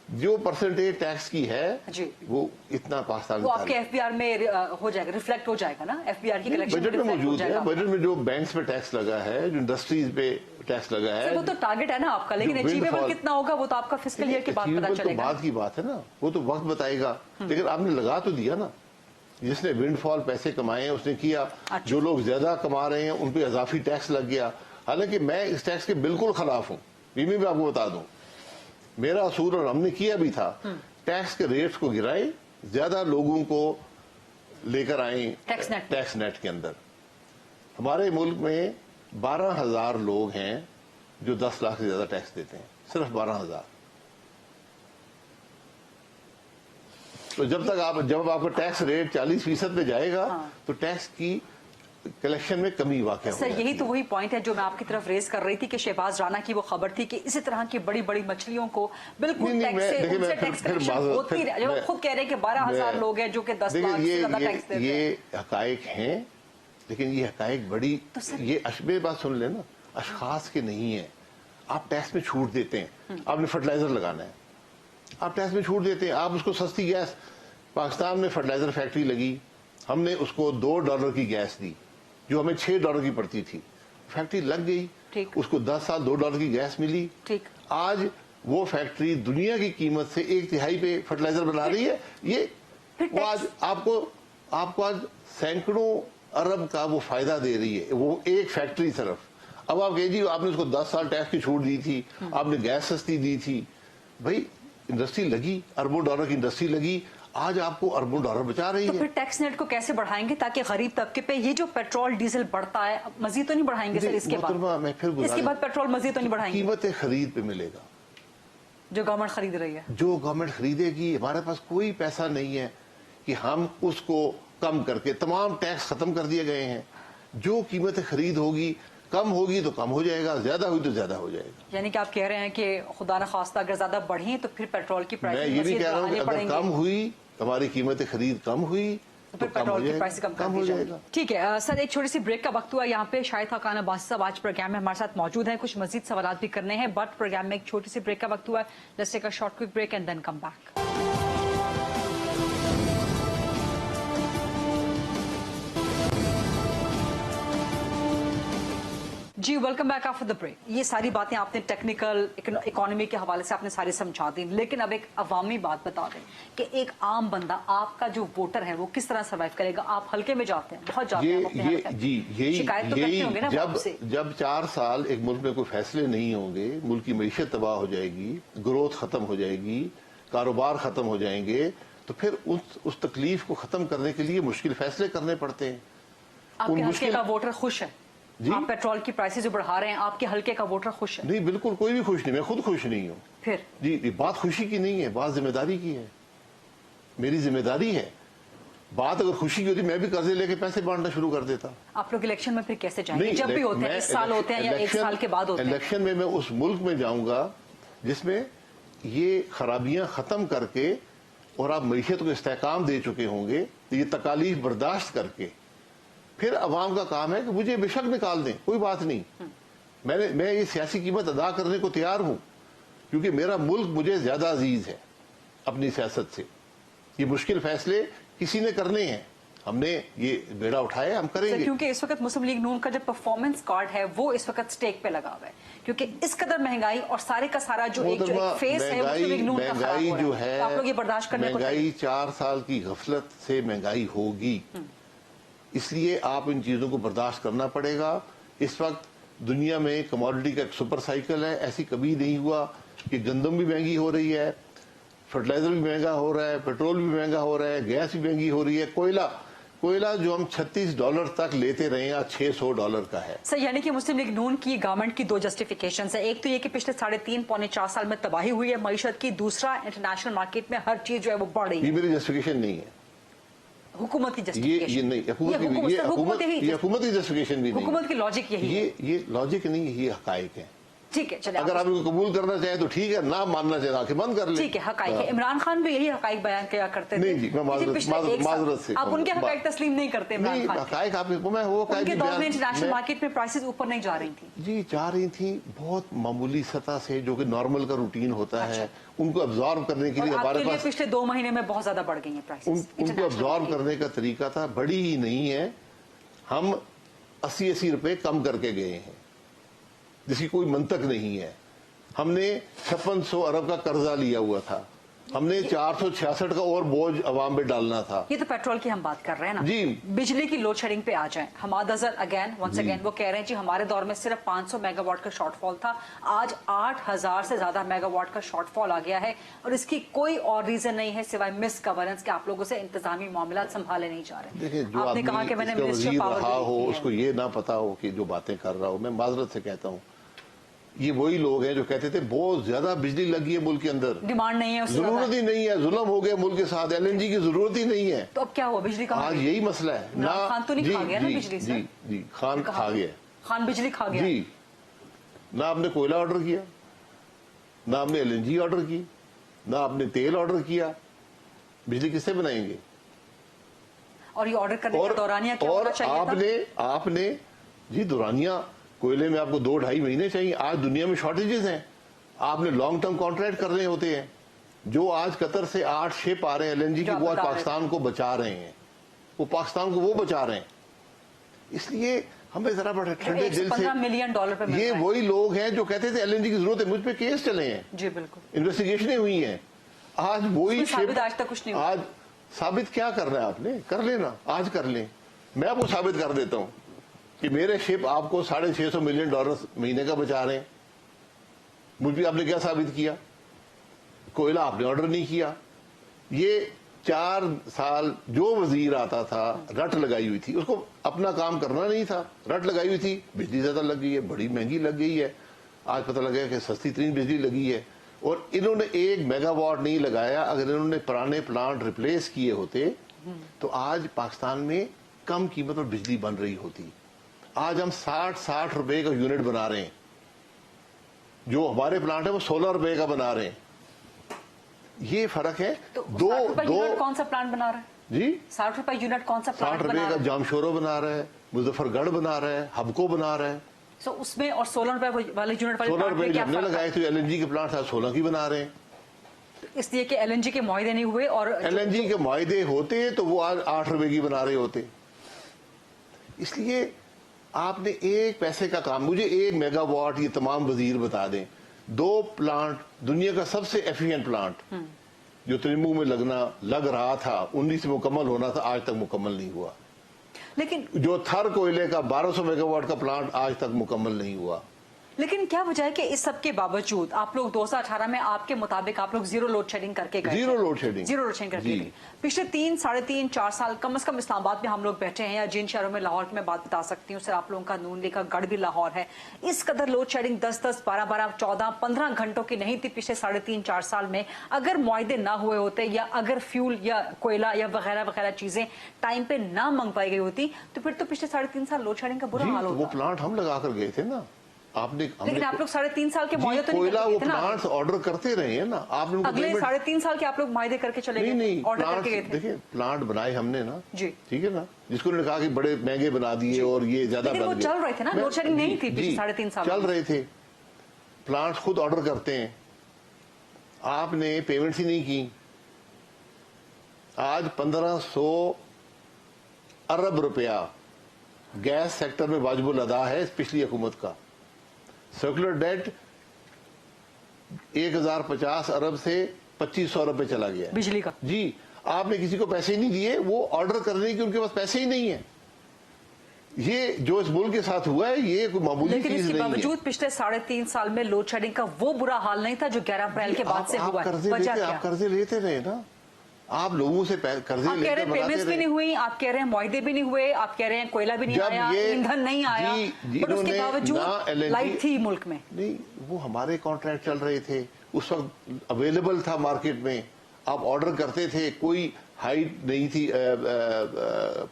جو پرسنٹیج ٹیکس کی ہے وہ اتنا پاکستان وہ آپ کے ایف بی آر میں ہو جائے گا, ریفلیکٹ ہو جائے گا نا, ایف بی آر کی کلیکشن بجٹ میں موجود ہے. بجٹ میں جو بینکس پہ ٹیکس لگا ہے, جو انڈسٹریز پہ ٹیکس لگا ہے, وہ تو ٹارگٹ ہے نا آپ کا, لیکن اچیویبل کتنا ہوگا وہ تو آپ کا فسکل ایئر کے بعد پتہ چلے گا. بعد کی بات ہے نا, وہ تو وقت بتائے گا. لیکن آپ نے لگا تو دیا نا, جس نے ونڈ فال پیسے کمائے اس نے کیا. جو لوگ زیادہ کما رہے ہیں ان پہ اضافی ٹیکس لگ گیا. حالانکہ میں اس ٹیکس کے بالکل خلاف ہوں, یہ بھی آپ کو بتا دوں. میرا اصول, اور ہم نے کیا بھی تھا, ٹیکس کے ریٹس کو گرائیں, زیادہ لوگوں کو لے کر آئیں ٹیکس نیٹ کے اندر. ہمارے ملک میں 12,000 لوگ ہیں جو 10 لاکھ سے زیادہ ٹیکس دیتے ہیں, صرف 12,000. تو جب آپ کا ٹیکس ریٹ 40% پہ جائے گا تو ٹیکس کی کلیکشن میں کمی واقع ہو. سر یہی تو وہی پوائنٹ ہے جو میں آپ کی طرف ریز کر رہی تھی کہ شہباز رانا کی وہ خبر تھی کہ اسی طرح کی بڑی بڑی مچھلیوں کو بالکل ٹیکس کلیکشن ہوتی رہے. جب آپ خود کہہ رہے ہیں کہ 12,000 لوگ ہیں جو کہ 10 لاکھ سے زیادہ ٹیکس دیتے ہیں. یہ حقائق ہیں, لیکن یہ حقائق بڑی, یہ اشبے بات سن لینا, اشخاص کے نہیں ہیں. آپ ٹیکس میں چھوٹ دیتے ہیں, آپ نے فرٹیلائزر لگانا ہے, آپ ٹیکس میں چھوٹ دیتے ہیں, آپ اس کو سستی گیس. پاکستان میں فرٹیلائزر فیکٹری لگی, ہم نے اس کو $2 کی گیس دی جو ہمیں $6 کی پڑتی تھی. فیکٹری لگ گئی, اس کو 10 سال $2 کی گیس ملی. آج وہ فیکٹری دنیا کی قیمت سے 1/3 پہ فرٹیلائزر بنا رہی ہے. یہ آج آپ کو آج سینکڑوں ارب کا وہ فائدہ دے رہی ہے, وہ ایک فیکٹری صرف. اب آپ کہیے جی آپ نے اس کو 10 سال ٹیکس کی چھوٹ دی تھی, آپ نے گیس سستی دی تھی. بھائی انڈسٹری لگی, اربوں ڈالر کی انڈسٹری لگی, آج آپ کو اربوں ڈالر بچا رہی ہے. تو پھر ٹیکس نیٹ کو کیسے بڑھائیں گے تاکہ غریب طبقے پہ یہ جو پیٹرول ڈیزل بڑھتا ہے مزید تو نہیں بڑھائیں گے سر اس کے بعد؟ اس کے بعد پیٹرول مزید تو نہیں بڑھائیں گے؟ قیمت خرید پہ ملے گا جو گورنمنٹ خرید رہی ہے, جو گورنمنٹ خریدے گی. ہمارے پاس کوئی پیسہ نہیں ہے کہ ہم اس کو کم کر کے, تمام ٹیکس ختم کر دیے گئے ہیں. جو قیمت خرید ہوگی, کم ہوگی تو کم ہو جائے گا, زیادہ ہوگی تو زیادہ ہو جائے گا. یعنی کہ آپ کہہ رہے ہیں کہ خدا نخواستہ اگر زیادہ بڑھیں تو پھر پیٹرول کی پرائس میں یہ بھی کہہ رہا ہوں کہ اگر کم ہوئی, ہماری قیمت خرید کم ہوئی تو پیٹرول کی پرائس کم ہو جائے گا. ٹھیک ہے سر, ایک چھوٹی سی بریک کا وقت ہوا. یہاں پہ شاہد حقان عباسی صاحب آج پروگرام میں ہمارے ساتھ موجود ہیں. کچھ مزید سوالات بھی کرنے ہیں, بٹ پروگرام میں ایک چھوٹی سی بریک کا وقت ہوا ہے. Let's take a short quick break and then come back. جی welcome back after the break. یہ ساری باتیں آپ نے ٹیکنیکل اکانومی کے حوالے سے آپ نے ساری سمجھا دی, لیکن اب ایک عوامی بات بتا دیں کہ ایک عام بندہ, آپ کا جو ووٹر ہے وہ کس طرح سروائیو کرے گا؟ آپ حلقے میں جاتے ہیں, بہت جاتے ہیں, شکایت تو کرتے ہوں گے نا آپ سے. جب 4 سال ایک ملک میں کوئی فیصلے نہیں ہوں گے, ملک کی معیشت تباہ ہو جائے گی, گروتھ ختم ہو جائے گی, کاروبار ختم ہو جائیں گے, تو پھر اس تکلیف کو ختم کرنے کے لیے مشکل فیصلے کرنے پڑتے ہیں. آپ کے حلقے کا ووٹر خوش ہے؟ آپ پیٹرول کی پرائسز جو بڑھا رہے ہیں, آپ کے حلقے کا ووٹر خوش ہے؟ نہیں, بالکل کوئی بھی خوش نہیں, میں خود خوش نہیں ہوں. پھر جی بات خوشی کی نہیں ہے, بات ذمہ داری کی ہے. میری ذمہ داری ہے बात अगर खुशी की होती मैं भी कर्जे लेके पैसे बांटना शुरू कर देता। आप लोग इलेक्शन में फिर कैसे जाएंगे? जब भी होते हैं, इस साल होते हैं या एक साल के बाद होते हैं? इलेक्शन में मैं उस मुल्क में जाऊंगा जिसमें ये खराबियां खत्म करके और आप मईशत को इस्तेहकाम दे चुके होंगे, ये तकालीफ बर्दाश्त करके फिर अवाम का काम है कि मुझे बेशक निकाल दें, कोई बात नहीं। मैं ये सियासी कीमत अदा करने को तैयार हूं, क्योंकि मेरा मुल्क मुझे ज्यादा अजीज है अपनी सियासत से। ये मुश्किल फैसले किसी ने करने हैं, हमने ये बेड़ा उठाया, हम करेंगे। क्योंकि इस वक्त मुस्लिम लीग नून का जो परफॉर्मेंस कार्ड है वो इस वक्त स्टेक पे लगा हुआ है, क्योंकि इस कदर महंगाई और सारे का सारा जो एक फेस है मुस्लिम लीग नून का खराब हो रहा है, जो है, तो आप लोग ये बर्दाश्त करने को महंगाई 4 साल की गफलत से महंगाई होगी, इसलिए आप इन चीजों को बर्दाश्त करना पड़ेगा। इस वक्त दुनिया में कमोडिटी का एक सुपर साइकिल है, ऐसी कभी नहीं हुआ कि गंदम भी महंगी हो रही है, फर्टिलाइजर भी महंगा हो रहा है, पेट्रोल भी महंगा हो रहा है, गैस भी महंगी हो रही है, कोयला जो हम $36 तक लेते रहे आज $600 का है। सर, यानी कि मुस्लिम लीग नून की गवर्नमेंट की 2 जस्टिफिकेशन है। एक तो ये कि पिछले 3.5 पौने 4 साल में तबाही हुई है मईशत की, दूसरा इंटरनेशनल मार्केट में हर चीज जो है वो बढ़ रही है। ये मेरी जस्टिफिकेशन नहीं है, हुकूमत की ये जस्टिफिकेशन, नहीं, हुकूमत की जस्टिफिकेशन भी नहीं, हुकूमत की लॉजिक यही है। ये लॉजिक नहीं, ये हकायक है। ठीक है, चलिए, अगर आप इनको कबूल करना चाहें तो ठीक है, ना मानना चाहें आंखें बंद कर लें। ठीक है, हकायक है। इमरान खान भी यही हकायक बयान किया करते थे। नहीं जी, मैं माजरत से आप उनके हकायक तस्लीम नहीं करते इमरान खान? हकायक आप मैं वो उनके दौर में इंटरनेशनल मार्केट में प्राइसेस ऊपर नहीं जा रही थी जी, जा रही थी बहुत मामूली सतह से, जो कि नॉर्मल का रूटीन होता है, उनको अब्जॉर्व करने के लिए हमारे पास पिछले 2 महीने में बहुत ज्यादा बढ़ गई है प्राइसेस। उनको अब्जॉर्व करने का तरीका था, बड़ी ही नहीं है। हम 80 रुपए कम करके गए हैं, जिसकी कोई मंतक नहीं है। हमने 5600 अरब का कर्जा लिया हुआ था, हमने 466 का और बोझ अवाम पे डालना था। ये तो पेट्रोल की हम बात कर रहे हैं ना जी। बिजली की लोड शेडिंग पे आ जाएं। हमाद अजहर वंस अगेन वो कह रहे हैं जी हमारे दौर में सिर्फ 500 मेगावाट का शॉर्टफॉल था, आज 8000 से ज्यादा मेगावाट का शॉर्टफॉल आ गया है, और इसकी कोई और रीजन नहीं है सिवाय मिस गवर्नेंस के, आप लोगों से इंतजामी मामला संभाले नहीं जा रहे। देखिए, जो आपने कहा कि मैंने मिनिस्ट्री रहा हो, उसको ये ना पता हो कि जो बातें कर रहा हो, मैं माजरत से कहता हूँ, ये वही लोग हैं जो कहते थे बहुत ज्यादा बिजली लगी है मुल्क के अंदर, डिमांड नहीं है, जरूरत ही नहीं है, जुल्म हो गया मुल्क के साथ, LNG की जरूरत ही नहीं है। तो अब क्या हुआ, बिजली कहाँ आज यही मसला है ना। खान तो नहीं खा गया ना बिजली से? जी, खान खा गया, खान बिजली खा गया जी। ना आपने कोयला ऑर्डर किया, ना आपने LNG ऑर्डर की, ना आपने तेल ऑर्डर किया, बिजली किससे बनाएंगे? और ये ऑर्डर करने का दौरानिया क्या होना चाहिए था? आपने जी दौरानिया कोयले में आपको 2-2.5 महीने चाहिए। आज दुनिया में शॉर्टेजेस हैं, आपने लॉन्ग टर्म कॉन्ट्रैक्ट करने होते हैं। जो आज कतर से 8 शिप आ रहे हैं LNG की, वो आज पाकिस्तान को बचा रहे हैं, वो पाकिस्तान को वो बचा रहे हैं। इसलिए हमें जरा बड़े ठंडे दिल से, $15 मिलियन पे ये वही लोग हैं जो कहते थे LNG की जरूरत है, मुझ पे केस चले हैं जी, बिल्कुल, इन्वेस्टिगेशनें हुई हैं। आज वही शिप, आज तक कुछ नहीं हुआ। आज साबित क्या करना है आपने, कर लेना, आज कर लें। मैं आपको साबित कर देता हूं कि मेरे शिप आपको $650 मिलियन महीने का बचा रहे हैं। मुझ भी आपने क्या साबित किया? कोयला आपने ऑर्डर नहीं किया। ये 4 साल जो वजीर आता था रट लगाई हुई थी, उसको अपना काम करना नहीं था, रट लगाई हुई थी, बिजली ज्यादा लग गई है, बड़ी महंगी लग गई है। आज पता लगा कि सस्ती तरीन बिजली लगी है, और इन्होंने 1 मेगावाट नहीं लगाया। अगर इन्होंने पुराने प्लांट रिप्लेस किए होते तो आज पाकिस्तान में कम कीमत पर बिजली बन रही होती। आज हम 60 रुपए का यूनिट बना रहे हैं, जो हमारे प्लांट है वो 16 रुपए का बना रहे हैं। ये फर्क है। तो 60 कौन सा प्लांट बना रहा है जी? 60 रुपए यूनिट कौन सा प्लांट 60 रुपए का जामशोरो बना रहा है, मुजफ्फरगढ़ बना रहा है, हबको बना रहा है। तो उसमें और 16 रुपए वाले यूनिट वाले 16 रुपए हमने लगाए थे, LNG के प्लांट 16 की बना रहे हैं। इसलिए कि LNG के मुआहदे नहीं हुए, और LNG के मुआहदे होते तो वो आज 8 रुपए की बना रहे होते। इसलिए आपने 1 पैसे का काम, मुझे 1 मेगावाट ये तमाम वजीर बता दें, 2 प्लांट, दुनिया का सबसे एफिशिएंट प्लांट जो त्रिम्बू में लग रहा था, 19 से मुकम्मल होना था, आज तक मुकम्मल नहीं हुआ। लेकिन जो थर कोयले का 1200 मेगावाट का प्लांट आज तक मुकम्मल नहीं हुआ। लेकिन क्या वजह है कि इस सब के बावजूद आप लोग 2018 में आपके मुताबिक आप लोग जीरो लोड शेडिंग करके गए? जीरो लोड शेडिंग करके गए। पिछले 3, साढ़े 3, 4 साल कम से कम इस्लामाबाद में हम लोग बैठे हैं, या जिन शहरों में, लाहौर की मैं बात बता सकती हूँ सर, आप लोगों का नून लीग का गढ़ भी लाहौर है, इस कदर लोड शेडिंग 10-10, 12-12, 14, 15 घंटों की नहीं थी पिछले 3.5, 4 साल में। अगर मुआहदे ना हुए होते, या अगर फ्यूल या कोयला या वगैरह वगैरह चीजें टाइम पे ना मंगवाई गई होती, तो फिर तो पिछले 3.5 साल लोड शेडिंग का बुरा हाल होता। वो प्लांट हम लगा कर गए थे ना, लेकिन आप लोग 3.5 साल के मुआहदे तो नहीं कोयला वो करके गए थे ना? प्लांट्स ऑर्डर करते रहे हैं ना, आपने अगले 3.5 साल के आप लोग मुआहदे करके चले गए? नहीं, ऑर्डर प्लांट करके गए थे? देखिए, प्लांट बनाए हमने ना जी, ठीक है ना, जिसको उन्होंने कहा कि बड़े महंगे बना दिए और ये ज्यादा लेकिन वो चल रहे थे ना, लोड शेडिंग नहीं थी पिछले 3.5 साल चल रहे थे। प्लांट्स खुद ऑर्डर करते हैं, आपने पेमेंट्स ही नहीं की। आज 1500 अरब रुपया गैस सेक्टर में वाजिबुल अदा है पिछली हुकूमत का। सर्कुलर डेट 1050 अरब से 2500 अरब पे चला गया है बिजली का। जी, आपने किसी को पैसे ही नहीं दिए, वो ऑर्डर करने की उनके पास पैसे ही नहीं है। ये जो इस मुल्क के साथ हुआ है, ये कोई मामूली चीज नहीं है। लेकिन इसके बावजूद पिछले 3.5 साल में लोड शेडिंग का वो बुरा हाल नहीं था जो 11 अप्रैल के बाद से हुआ है। आप कर्जे लेते रहे ना, आप लोगों से कर्जे आप कह रहे हैं पेमेंट्स भी नहीं हुई, आप कह रहे हैं मुआहदे भी नहीं हुए, आप कह रहे हैं कोयला भी नहीं आया, ईंधन नहीं आया, पर उसके बावजूद लाइट थी मुल्क में। नहीं, वो हमारे कॉन्ट्रैक्ट चल रहे थे, उस वक्त अवेलेबल था मार्केट में, आप ऑर्डर करते थे, कोई हाइट नहीं थी,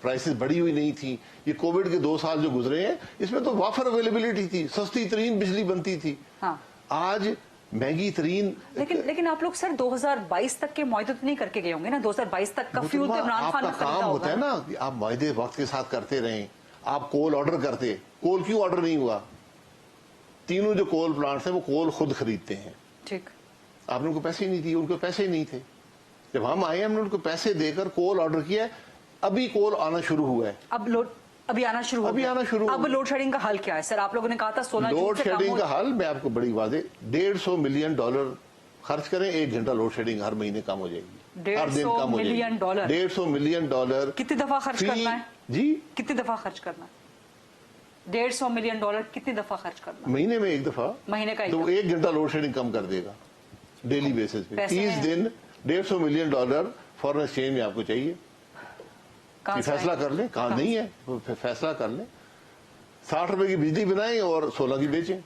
प्राइसेस बढ़ी हुई नहीं थी। ये कोविड के 2 साल जो गुजरे हैं, इसमें तो वाफर अवेलेबिलिटी थी, सस्ती तरीन बिजली बनती थी। हाँ। आज महंगी तरीन। लेकिन आप लोग सर 2022 तक के मुआहदे तो नहीं करके गए होंगे ना? 2022 तक का फ्यूल तो इमरान खान का काम होता है ना कि आप मुआहदे वक्त के साथ करते रहें। आप कोल ऑर्डर करते, कोल क्यों ऑर्डर नहीं हुआ? तीनों जो कोल प्लांट्स हैं वो कोल खुद खरीदते हैं, ठीक। आपने उनको पैसे ही नहीं दिए, उनको पैसे ही नहीं थे। जब हम आए हमने उनको पैसे देकर कोल ऑर्डर किया, अभी कोल आना शुरू हुआ है। अभी आना शुरू अब लोड शेडिंग का हल क्या है सर? आप लोगों ने कहा था 16 जून से लोड शेडिंग का हल मैं आपको बड़ी बात है, $150 मिलियन खर्च करें, 1 घंटा लोड शेडिंग हर महीने कम हो जाएगी, हर दिन कम हो जाएगी। $150 मिलियन कितनी दफा खर्च करना है जी? कितनी दफा खर्च करना है? $150 मिलियन कितनी दफा खर्च करना? महीने में 1 दफा, महीने का तो 1 घंटा लोड शेडिंग कम कर देगा डेली बेसिस पे। 30 दिन $150 मिलियन फॉरेन एक्सचेंज में आपको चाहिए। फैसला कर लें, कहाँ नहीं है तो फैसला कर लें, 60 रुपए की बिजली बनाएं और 16 की बेचें।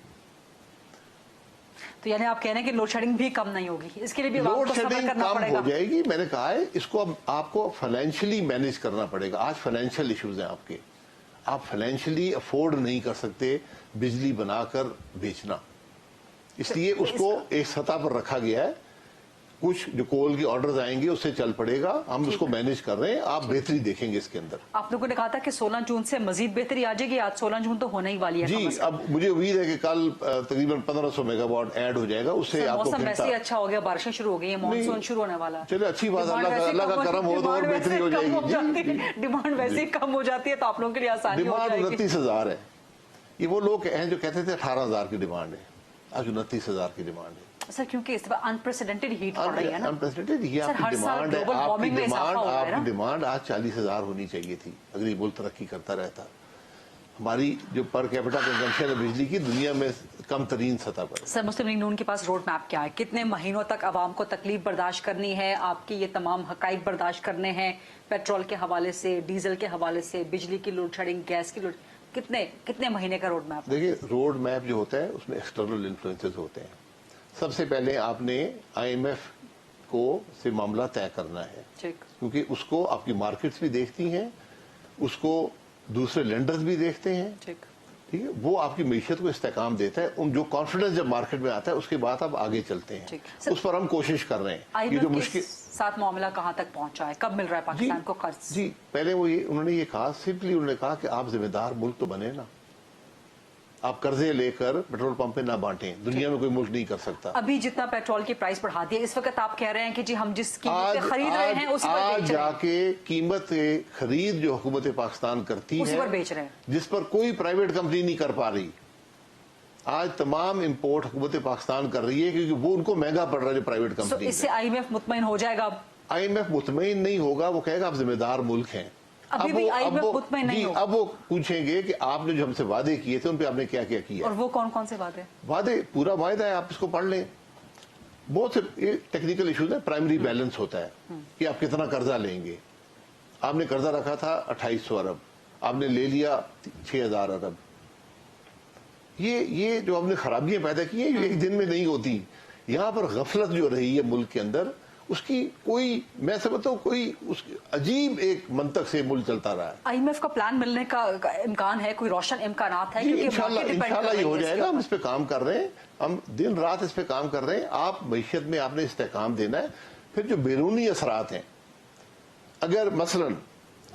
तो यानी आप कह रहे हैं कि लोड शेडिंग भी कम नहीं होगी, इसके लिए भी लोड शेडिंग कम हो जाएगी। मैंने कहा है इसको अब आपको फाइनेंशियली मैनेज करना पड़ेगा। आज फाइनेंशियल इश्यूज हैं आपके, आप फाइनेंशियली अफोर्ड नहीं कर सकते बिजली बनाकर बेचना, इसलिए उसको एक सतह पर रखा गया है। कुछ जो कोल की ऑर्डर्स आएंगे उससे चल पड़ेगा, हम उसको मैनेज कर रहे हैं, आप बेहतरी देखेंगे इसके अंदर। आप लोगों ने कहा था कि 16 जून से मजीद बेहतरी आ जाएगी, आज 16 जून तो होने ही वाली है जी। अब मुझे उम्मीद है कि कल तकरीबन 1500 मेगावाट ऐड हो जाएगा, उससे आपको मौसम वैसे ही अच्छा हो गया, बारिशें शुरू हो गई है, मानसून शुरू होने वाला है। चलिए अच्छी बात, अल्लाह का करम हो तो और बेहतरी हो जाएगी। डिमांड वैसे ही कम हो जाती है तो आप लोगों के लिए आसानी हो जाएगी। डिमांड 29,000 है। ये वो लोग हैं जो कहते थे 18,000 की डिमांड है, आज 29,000 की डिमांड है सर, क्योंकि इस बार अनप्रेसिडेंटेड हीट पड़ रही है ना। अनप्रेसिडेंटेड ये आपकी डिमांड है, आपकी डिमांड आज 40,000 होनी चाहिए थी अगर ये मुल्क तरक्की करता रहता। हमारी जो पर कैपिटा कंजम्पशन है बिजली की दुनिया में कम तरीन सतह पर। सर, मुस्लिम लीग नून के पास रोड मैप क्या है? कितने महीनों तक आवाम को तकलीफ बर्दाश्त करनी है? आपके ये तमाम हकाइक बर्दाश्त करने हैं, पेट्रोल के हवाले से, डीजल के हवाले से, बिजली की लोड शेडिंग, गैस की लोड, कितने महीने का रोड मैप? देखिए, रोड मैप जो होता है उसमें एक्सटर्नल इन्फ्लुएंसेस होते हैं। सबसे पहले आपने IMF को से मामला तय करना है, क्योंकि उसको आपकी मार्केट्स भी देखती हैं, उसको दूसरे लेंडर्स भी देखते हैं, ठीक है। वो आपकी मीशत को इस्तेकाम देता है। उन जो कॉन्फिडेंस जब मार्केट में आता है उसके बाद आप आगे चलते हैं, उस पर हम कोशिश कर रहे हैं। ये जो मुश्किल साथ मामला कहाँ तक पहुंचा है, कब मिल रहा है पाकिस्तान को कर्ज? जी, पहले उन्होंने ये कहा, सिंपली उन्होंने कहा कि आप जिम्मेदार मुल्क तो बने ना, आप कर्जे लेकर पेट्रोल पंप पे ना बांटें, दुनिया में कोई मुल्क नहीं कर सकता। अभी जितना पेट्रोल की प्राइस बढ़ा दी है, इस वक्त आप कह रहे हैं कि जी हम जिस कीमत पे खरीद रहे हैं उसी पर बेच रहे हैं। जाके कीमत खरीद जो हुकूमत पाकिस्तान करती है उसी पर बेच रहे हैं, जिस पर कोई प्राइवेट कंपनी नहीं कर पा रही। आज तमाम इंपोर्ट हुकूमत पाकिस्तान कर रही है क्योंकि वो उनको महंगा पड़ रहा है जो प्राइवेट कंपनी। इससे IMF मुतमईन हो जाएगा? IMF मुतमईन नहीं होगा, वो कहेगा आप जिम्मेदार मुल्क हैं, अभी भी IMF मुतमईन नहीं होगा। अब वो पूछेंगे कि आपने जो हमसे वादे किए थे उन पे आपने क्या क्या किया। और वो कौन कौन से वादे पूरा वायदा है, आप इसको पढ़ लें। बहुत से टेक्निकल इश्यूज है। प्राइमरी बैलेंस होता है कि आप कितना कर्जा लेंगे। आपने कर्जा रखा था 2800 अरब, आपने ले लिया 6000 अरब। ये जो आपने खराबियां पैदा की हैं एक दिन में नहीं होती। यहाँ पर गफलत जो रही है मुल्क के अंदर, उसकी कोई, मैं समझता हूँ कोई उसकी अजीब एक मंतक से मुल्क चलता रहा है। IMF का प्लान मिलने का इम्कान है, कोई रोशन इम्कानात है? क्योंकि इंशाल्लाह ये हो जाएगा। हम इस पे काम कर रहे हैं, हम दिन रात इस पे काम कर रहे हैं। आप मईशत में आपने इस्तेकाम देना है। फिर जो बैरूनी असरात हैं, अगर मसलन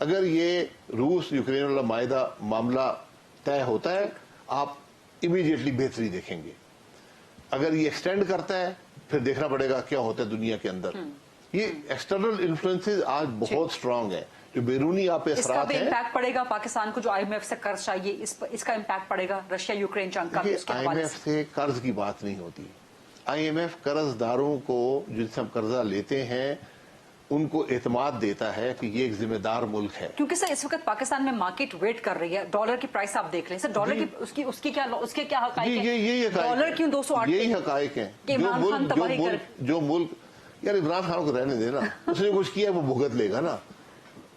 अगर ये रूस यूक्रेन वाला मायदा मामला तय होता है, आप इमीडिएटली बेहतरी देखेंगे। अगर ये एक्सटेंड करता है, फिर देखना पड़ेगा क्या होता है दुनिया के अंदर। ये एक्सटर्नल इन्फ्लुएंसेस आज बहुत स्ट्रांग है। जो बैरूनी आप पे असरात हैं, इम्पैक्ट पड़ेगा पाकिस्तान को। जो IMF से कर्ज चाहिए, इसका इम्पैक्ट पड़ेगा रशिया यूक्रेन जंग का। IMF से कर्ज की बात नहीं होती। IMF कर्जदारों को जिनसे हम कर्जा लेते हैं उनको एतमाद देता है कि ये एक जिम्मेदार मुल्क है। क्योंकि सर इस वक्त पाकिस्तान में मार्केट वेट कर रही है। डॉलर की प्राइस आप देख लें सर, डॉलर की उसके क्या हकाइक हैं? डॉलर क्यों 208? यही हकाइक हैं। जो मुल्क यार इमरान खान को रहने देना, उसने कुछ किया वो भुगत लेगा ना,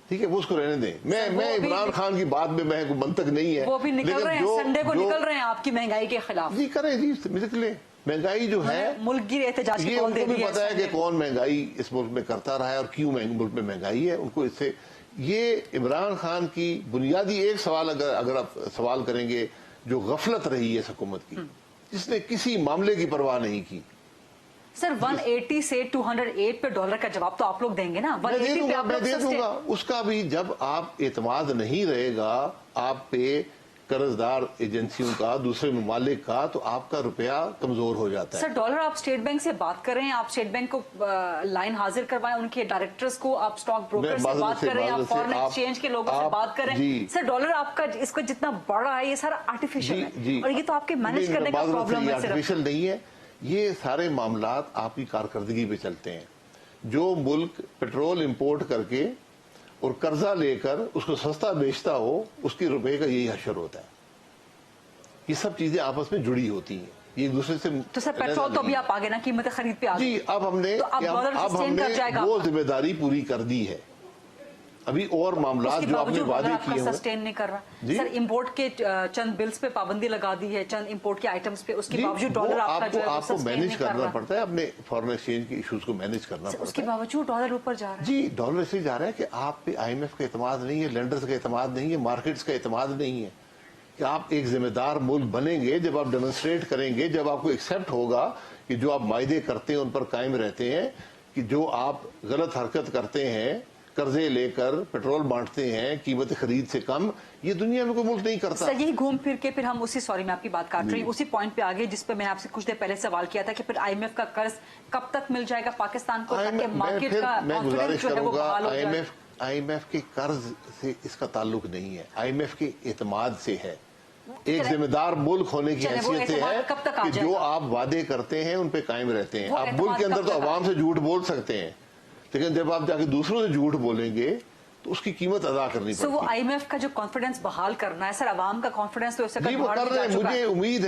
ठीक है, वो उसको रहने दें। मैं इमरान खान की बात में मैं मंतक नहीं है। वो भी निकल रहे हैं, संडे को निकल रहे हैं आपकी महंगाई के खिलाफ। जी करें जी, निकले। महंगाई जो है मुल्क गिर एहतजाज की ये कॉल दे उनको दी भी है। पता है कि कौन महंगाई इस मुल्क में करता रहा है और क्यों मुल्क में महंगाई है। उनको इससे ये इमरान खान की बुनियादी एक सवाल अगर आप सवाल करेंगे, जो गफलत रही है इस हुकूमत की, जिसने किसी मामले की परवाह नहीं की। सर 180 से 208 पे डॉलर का जवाब तो आप लोग देंगे ना? मैं दे दूंगा उसका भी। जब आप एतमाद नहीं रहेगा आप पे कर्जदार एजेंसियों का, दूसरे ममालिक का, तो आपका रुपया कमजोर हो जाता है। सर डॉलर आप स्टेट बैंक से बात कर रहे हैं, आप स्टेट बैंक को लाइन हाजिर करवाएं, उनके डायरेक्टर्स को, आप स्टॉक ब्रोकर से बात कर रहे हैं, आप फॉरेन एक्सचेंज के लोगों से बात कर रहे हैं। सर डॉलर आपका इसका जितना बड़ा है, ये सारा आर्टिफिशियल है और ये तो आपके मैनेज करने का प्रॉब्लम है। आर्टिफिशियल नहीं है, ये सारे मामलात आपकी कारकर्दगी पे चलते हैं। जो मुल्क पेट्रोल इंपोर्ट करके और कर्जा लेकर उसको सस्ता बेचता हो, उसके रुपए का यही हशर होता है। ये सब चीजें आपस में जुड़ी होती हैं, ये एक दूसरे से। तो सर पेट्रोल तो अभी आप आगे ना कीमत खरीद पे आ गई। जी, अब हमने वो जिम्मेदारी पूरी कर दी है। अभी और मामला जो आपने वादे किए हैं सस्टेन नहीं कर रहा। सर इंपोर्ट के चंद बिल्स पे पाबंदी लगा दी है, चंद इंपोर्ट के आइटम्स पे, उसके बावजूद डॉलर आपको मैनेज करना पड़ता है। अपने फॉरेन एक्सचेंज के इश्यूज को मैनेज करना पड़ता है। उसके बावजूद डॉलर ऊपर जा रहा है। जी, डॉलर इसलिए जा रहा है कि आप पे IMF का एतमाद नहीं है, लेंडर्स का एतमाद नहीं है, मार्केट्स का एतमाद नहीं है। कि आप एक जिम्मेदार मुल्क बनेंगे जब आप डेमोन्स्ट्रेट करेंगे, जब आपको एक्सेप्ट होगा कि जो आप वायदे करते हैं उन पर कायम रहते हैं, कि जो आप गलत हरकत करते हैं, कर्जे लेकर पेट्रोल बांटते हैं कीमत खरीद से कम, ये दुनिया में कोई मुल्क नहीं करता। सर यही घूम फिर के फिर हम सॉरी मैं आपकी बात काट रही हूँ, उसी पॉइंट पे आगे जिस पे मैंने आपसे कुछ देर पहले सवाल किया था कि फिर IMF का कर्ज कब तक मिल जाएगा पाकिस्तान को, ताकि मार्केट का कॉन्फिडेंस जो है वो बहाल हो जाए। IMF के कर्ज से इसका ताल्लुक नहीं है, IMF के एतमाद से है। एक जिम्मेदार मुल्क होने की हैसियत से है कि जो आप वादे करते हैं उन पे कायम रहते हैं। आप मुल्क के अंदर तो आवाम से झूठ बोल सकते हैं, लेकिन जब आप जाके दूसरों से झूठ बोलेंगे तो उसकी कीमत अदा करनी पड़ती है। वो IMF का जो कॉन्फिडेंस बहाल करना है सर, आवाम का कॉन्फिडेंस तो कर रहे हैं।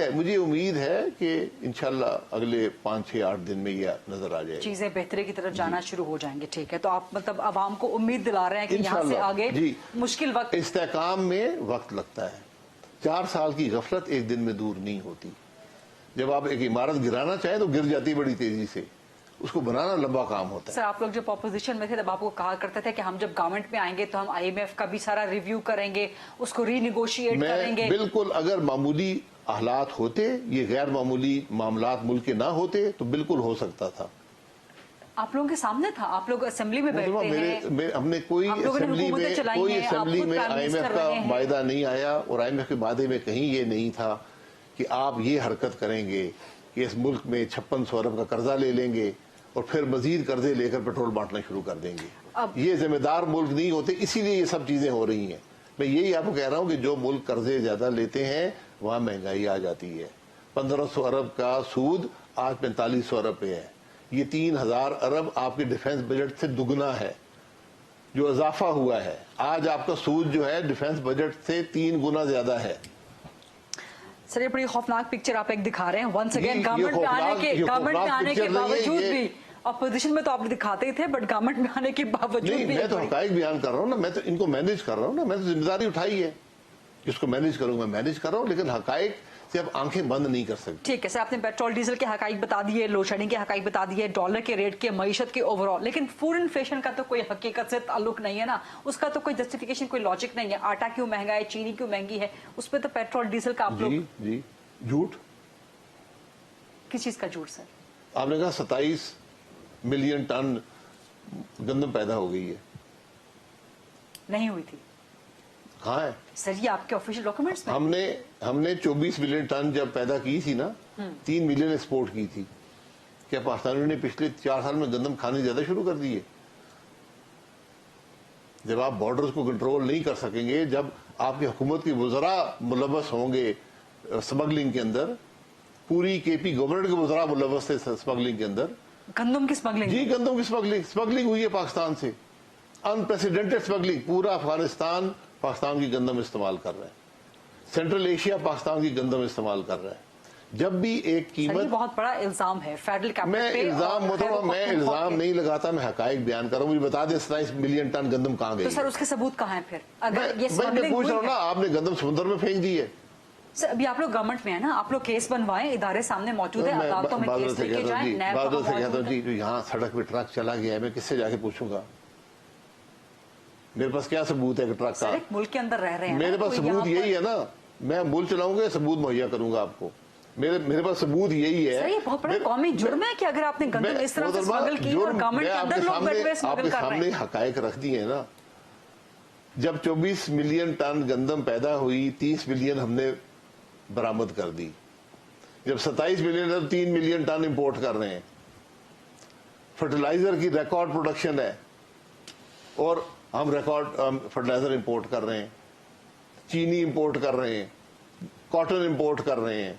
मुझे उम्मीद है कि इंशाल्लाह अगले 5-6-8 दिन में ये नजर आ जाएगी, चीजें बेहतरी की तरफ जाना शुरू हो जाएंगे। ठीक है, तो आप मतलब आवाम को उम्मीद दिला रहे हैं कि यहाँ से आगे मुश्किल वक्त, इस्तेकाम में वक्त लगता है। 4 साल की गफलत एक दिन में दूर नहीं होती। जब आप एक इमारत गिराना चाहें तो गिर जाती बड़ी तेजी से, उसको बनाना लंबा काम होता है। सर आप लोग जब अपोजिशन में थे तब आपको कहा करते थे कि हम जब गवर्नमेंट में आएंगे तो हम IMF का भी सारा रिव्यू करेंगे, उसको रीनिगोशिएट करेंगे। बिल्कुल, अगर मामूली हालात होते, ये गैर मामूली मामलात मुल्क के ना होते तो बिल्कुल हो सकता था। आप लोगों के सामने था, आप लोग असेंबली में बैठते हैं, हमने कोई असेंबली में IMF का वायदा नहीं आया और IMF के वादे में कहीं ये नहीं था कि आप ये हरकत करेंगे कि इस मुल्क में 5600 अरब का कर्जा ले लेंगे और फिर मजीद कर्जे लेकर पेट्रोल बांटना शुरू कर देंगे। ये जिम्मेदार मुल्क नहीं होते, इसीलिए ये सब चीजें हो रही हैं। मैं यही आपको कह रहा हूँ कि जो मुल्क कर्जे ज्यादा लेते हैं वहां महंगाई आ जाती है। 1500 अरब का सूद आज 4500 अरब पे है। ये 3000 अरब आपके डिफेंस बजट से दुगना है। जो इजाफा हुआ है, आज आपका सूद जो है डिफेंस बजट से 3 गुना ज्यादा है। सर ये बड़ी खौफनाक पिक्चर आप एक दिखा रहे हैं वंस अगेन ये गवर्नमेंट में आने के पिक्चर नहीं है, बावजूद ये- भी अपोजिशन में तो आप दिखाते ही थे, बट गवर्नमेंट में आने के बावजूद नहीं, भी मैं तो हकाइक बयान कर रहा हूँ ना, मैं तो इनको मैनेज कर रहा हूँ ना, मैं तो जिम्मेदारी उठाई है, इसको मैनेज करूंगा, मैनेज कर रहा हूँ, लेकिन हकाइक से आप आंखें बंद नहीं कर सकते। ठीक है सर, आपने पेट्रोल डीजल के हकाइक बता दिए, लोड शेडिंग के हकाइक बता दिए, डॉलर के रेट के, मईशत के ओवरऑल, लेकिन फूड इन्फ्लेशन का तो कोई हकीकत से ताल्लुक नहीं है ना, उसका तो कोई जस्टिफिकेशन, कोई लॉजिक नहीं है। आटा क्यों महंगा है, चीनी क्यों महंगी है, उस पर तो पेट्रोल डीजल का आप लोग जी झूठ। किस चीज का झूठ सर? आपने कहा 27 मिलियन टन गंदम पैदा हो गई है, नहीं हुई थी कहाँ है? सर, ये आपके ऑफिशियल डॉक्यूमेंट्स में। हमने 24 मिलियन टन जब पैदा की थी ना, 3 मिलियन एक्सपोर्ट की थी। क्या पाकिस्तानियों ने पिछले 4 साल में गंदम खाने ज्यादा शुरू कर दिए? जब आप बॉर्डर्स को कंट्रोल नहीं कर सकेंगे, जब आपकी हुकूमत के वज़रा मुलव्वस होंगे स्मगलिंग के अंदर, पूरी केपी गवर्नमेंट के वज़रा मुलव्वस थे स्मगलिंग के अंदर। गंदम की स्मगलिंग? जी, गंदम की स्मगलिंग हुई है पाकिस्तान से, अनप्रेसिडेंटेड स्मगलिंग। पूरा अफगानिस्तान पाकिस्तान की गंदम इस्तेमाल कर रहा है, सेंट्रल एशिया पाकिस्तान की गंदम इस्तेमाल कर रहा है। जब भी एक कीमत, ये बहुत बड़ा इल्जाम है फेडरल कैपिटल मैं पे। इल्जाम नहीं लगाता, मैं हकाइक बयान कर रहा हूँ। मुझे बता दें 27 मिलियन टन गंदम कहाँ गई? तो सर उसके सबूत कहाँ हैं फिर? अगर ये मैं स्मगलिंग पूछ हुई रहा हूँ ना, है, आपने गंदम समुद्र में फेंक दी है। सर अभी आप लोग गवर्नमेंट में है ना, आप लोग केस बनवाएं, इदारे सामने मौजूद है, मैं अदालतों में बादल केस से लेके कहता जाएं, हूँ जी, नैब बादल से वहाँ कहता हूँ मौजूद जी, है। जो यहाँ सड़क पे ट्रक चला गया है, मैं किससे जाके पूछूंगा? मेरे पास क्या सबूत है कि ट्रक सर का? एक मुल्क के अंदर रह रहे हैं, मेरे पास सबूत यही है ना, मैं मुल्क चलाऊंगा, सबूत मुहैया करूंगा आपको। मेरे पास सबूत यही है। सर ये बहुत बड़ा कौमी जुर्म है कि अगर आपने गंदम इस तरह से स्मगल की और गवर्नमेंट के अंदर लोग बैठे हुए स्मगल आपके कर रहे सामने हैं। हकायक रख दिए हैं ना। जब 24 मिलियन टन गंदम पैदा हुई, 30 मिलियन हमने बरामद कर दी। जब 27 million ton, 3 million ton import कर रहे हैं। फर्टिलाइजर की रिकॉर्ड प्रोडक्शन है और हम रिकॉर्ड फर्टिलाइजर इंपोर्ट कर रहे हैं, चीनी इंपोर्ट कर रहे हैं, कॉटन इंपोर्ट कर रहे हैं।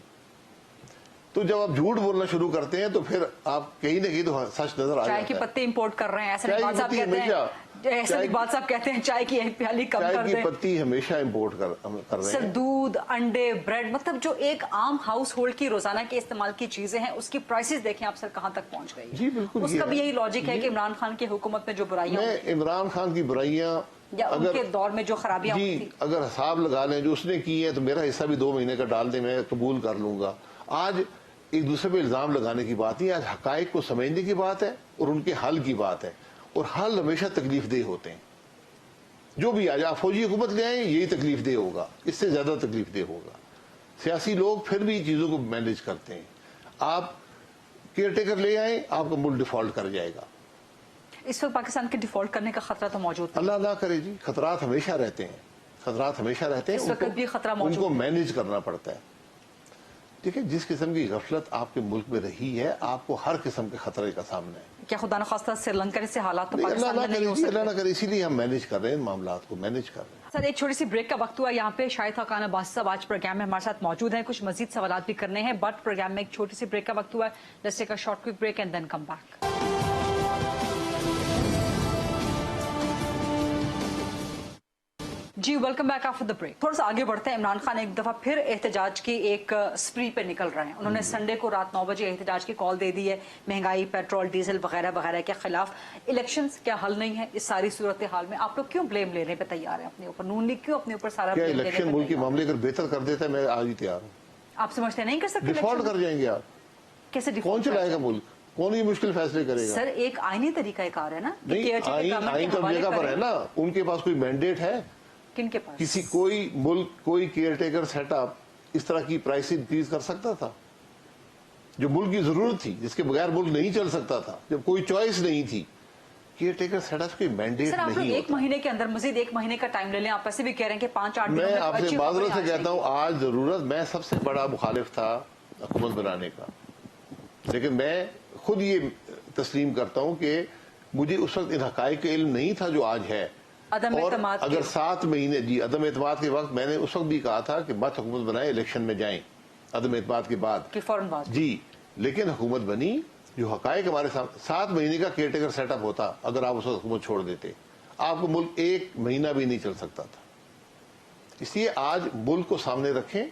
तो जब आप झूठ बोलना शुरू करते हैं तो फिर आप कहीं ना कहीं तो सच नजर आ जाता चाय है। की पत्ती इंपोर्ट कर रहे हैं, ऐसे चाय की इकबाल साहब पत्ती कहते हमेशा- हैं, ऐसे इकबाल साहब कहते हैं चाय की एक प्याली कम चाय कर की दें। पत्ती हमेशा इंपोर्ट कर रहे सर हैं। दूध, अंडे, ब्रेड, मतलब जो एक आम हाउस होल्ड की रोजाना के इस्तेमाल की चीजें हैं, उसकी प्राइसेस देखें आप सर कहां तक पहुंच गई है। जी, बिल्कुल उसका ये भी है। यही लॉजिक है कि इमरान खान की हुकूमत में जो बुराइयां मैं इमरान खान की बुराइयां, या अगर उनके दौर में जो खराबियां हुई जी थी, अगर हिसाब लगा लें जो उसने की है, तो मेरा हिस्सा भी 2 महीने का डाल दे, मैं कबूल कर लूंगा। आज एक दूसरे पे इल्जाम लगाने की बात नहीं, आज हकायक को समझने की बात है और उनके हल की बात है। और हल हमेशा तकलीफ दे होते हैं। जो भी आज आप फौजी हुकूमत ले आए, यही तकलीफ दे होगा, इससे ज्यादा तकलीफ दे होगा। सियासी लोग फिर भी चीजों को मैनेज करते हैं। आप केयर टेकर ले आए, आपका मुल्क डिफॉल्ट कर जाएगा। इस वक्त पाकिस्तान के डिफॉल्ट करने का खतरा तो मौजूद है। अल्लाह ना करे जी, खतरात हमेशा रहते हैं, खतरात हमेशा रहते हैं। इस वक्त भी खतरा मौजूद उनको है। मैनेज करना पड़ता है। ठीक है, जिस किस्म की गफलत आपके मुल्क में रही है, आपको हर किस्म के खतरे का सामना है। क्या खुदा न खास्ता श्रीलंका से हालात तो नहीं, अल्लाह पाकिस्तान ना में नहीं करे हो जी, अल्लाह ना सकते। करे, इसीलिए हम मैनेज कर रहे हैं, मामलात को मैनेज कर रहे हैं। सर एक छोटी सी ब्रेक का वक्त हुआ यहाँ पे। शाहिद खान अब्बासी साहब आज प्रोग्राम में हमारे साथ मौजूद हैं, कुछ मजीद सवाल भी करने हैं, बट प्रोग्राम में एक छोटी सी ब्रेक का वक्त हुआ है। Let's take a short quick break and then come back. जी welcome back after the break. थोड़ा सा आगे बढ़ते हैं। इमरान खान एक दफा फिर एहतजाज की एक स्प्री पे निकल रहे हैं। उन्होंने संडे को रात 9 बजे एहतजाज की कॉल दे दी है, महंगाई, पेट्रोल, डीजल वगैरह वगैरह के खिलाफ। इलेक्शंस क्या हल नहीं है इस सारी सूरत हाल में? आप लोग क्यों ब्लेम लेने पे तैयार हैं अपने ऊपर? नून लीग क्यों अपने ऊपर सारा क्या blame लेने इलेक्शन पे मुल्क के तैयार है? मामले अगर बेहतर कर देता है, मैं आज ही तैयार हूँ। आप समझते नहीं कर सकते? Default election? कर जाएंगे आप, कैसे कौन डिफॉल्ट? चलाएगा मुल्क? कौन ये मुश्किल फैसले करेगा? सर एक आईनी तरीका एक आ रहा है ना कि नहीं, caretaker आइन government आइन के तो हवाले जगह पर करें। है ना, उनके पास कोई मैंडेट है? किनके पास? किसी कोई मुल्क, कोई केयर टेकर सेटअप इस तरह की प्राइस इंक्रीज कर सकता था जो मुल्क की जरूरत थी, जिसके बगैर मुल्क नहीं चल सकता था, जब कोई चॉइस नहीं थी? केयर टेकर सेटअप कोई मैंडेट सर आप लोग नहीं एक होता। महीने के अंदर मजीद 1 महीने का टाइम ले लें। आप ऐसे भी कह रहे हैं कि 5-8 दिनों मैं में आपसे अच्छी माजरत खबरें से आ कहता हूँ, जाएंगी। आज जरूरत, मैं सबसे बड़ा मुखालिफ था हुकूमत बनाने का, लेकिन मैं खुद ये तस्लीम करता हूँ कि मुझे उस वक्त इन हकाइक का इल्म नहीं था जो आज है। अदम और एतमाद अगर के- 7 महीने, जी अदम एतमाद के वक्त मैंने उस वक्त भी कहा था कि मत हुकूमत बनाए, इलेक्शन में जाएं अदम एतमाद के बाद कि फौरन बात। जी। लेकिन हुकूमत बनी, जो हकाइक हमारे साथ 7 महीने का केयर टेकर सेटअप होता अगर आप उस वक्त हुकूमत छोड़ देते। آپ کو ملک 1 مہینہ بھی نہیں چل سکتا تھا. اس لیے آج ملک کو سامنے رکھیں.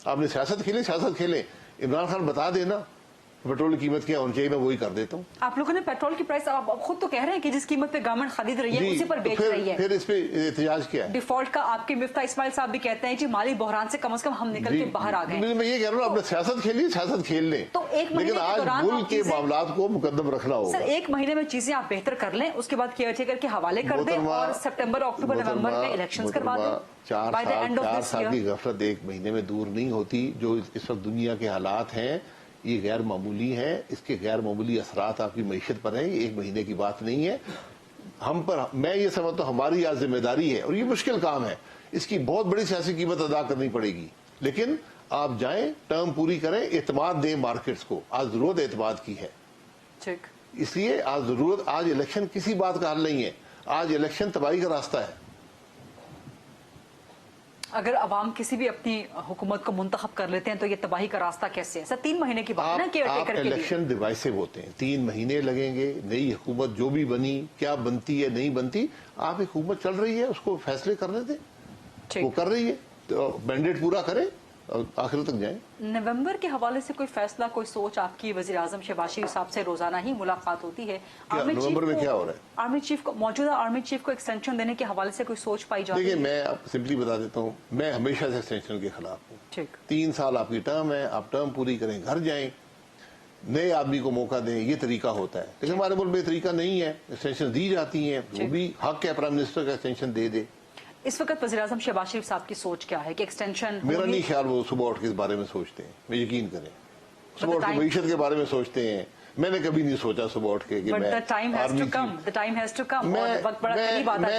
آپ نے سیاست کھیلیں. عمران خان بتا دینا پیٹرول کی قیمت کیا ہونی چاہیے, میں وہی کر دیتا ہوں. آپ لوگوں نے پیٹرول کی پرائس آپ خود تو کہہ رہے ہیں کہ جس قیمت پہ گورنمنٹ خرید رہی ہے اسی پر بیچ رہی ہے. پھر اس پہ احتجاج کیا ہے؟ ڈیفالٹ کا آپ کے مفتاح اسماعیل صاحب بھی کہتے ہیں جی مالی بحران سے کم از کم ہم نکل کے باہر آ گئے. میں یہ کہہ رہا ہوں اپنے سیاست کھیل لیں, لیکن آج ملک کے معاملات کو مقدم رکھنا ہوگا. سر 1 مہینے میں چیزیں آپ بہتر کر لیں, اس کے بعد کیئر ٹیکر کے حوالے کر دیں اور سپٹمبر اکتوبر نومبر میں الیکشنز کروا دیں. 4 سال کی غفلت 1 مہینے میں دور نہیں ہوتی. جو اس وقت دنیا کے حالات ہیں یہ غیر معمولی ہیں. اس کے غیر معمولی اثرات آپ کی معیشت پر ہیں. یہ 1 مہینے کی بات نہیں ہے. ہم پر, میں یہ سمجھتا ہوں ہماری آج ذمہ داری ہے, اور یہ مشکل کام ہے. اس کی بہت بڑی سیاسی قیمت ادا کرنی پڑے گی, لیکن آپ جائیں, ٹرم پوری کریں, اعتماد دیں مارکیٹس کو. آج ضرورت اعتماد کی ہے. اس لیے آج الیکشن کسی بات کا حل نہیں ہے. آج الیکشن تباہی کا راستہ ہے. اگر عوام کسی بھی اپنی حکومت کو منتخب کر لیتے ہیں تو یہ تباہی کا راستہ کیسے ہے؟ سر 3 مہینے کی بات ہے نا کیئر ٹیکر کے لیے. الیکشن ڈیوائسو ہوتے ہیں, 3 مہینے لگیں گے. نئی حکومت جو بھی بنی, کیا بنتی ہے نہیں بنتی, آپ ایک حکومت چل رہی ہے اس کو فیصلے کرنے دیں. وہ کر رہی ہے تو مینڈیٹ پورا کریں اور آخر تک جائیں. نومبر کے حوالے سے کوئی فیصلہ, کوئی سوچ آپ کی؟ وزیر اعظم شہباز شریف صاحب سے روزانہ ہی ملاقات ہوتی ہے. نومبر میں کیا ہو رہا ہے؟ آرمی چیف کو, موجودہ آرمی چیف کو ایکسٹینشن دینے کے حوالے سے کوئی سوچ پائی جاتی ہے؟ دیکھیں میں آپ سمپلی بتا دیتا ہوں, میں ہمیشہ سے ایکسٹینشن کے خلاف ہوں. 3 سال آپ کی ٹرم ہے, آپ ٹرم پوری کریں, گھر جائیں, نئے آدمی کو موقع دیں. یہ طریقہ ہوتا ہے. لیکن ہمارے ملک میں طریقہ نہیں ہے. ایکسٹینشن دی جاتی ہیں, وہ بھی حق ہے پرائم منسٹر کا ایکسٹینشن دے دے. اس وقت وزیر اعظم شہباز شریف صاحب کی سوچ کیا ہے کہ ایکسٹینشن؟ میرا نہیں خیال وہ صبح اٹھ کے اس بارے میں سوچتے ہیں. میں یقین کریں, صبح اٹھ کے معیشت کے بارے میں سوچتے ہیں. میں نے کبھی نہیں سوچا صبح اٹھ کے کہ میں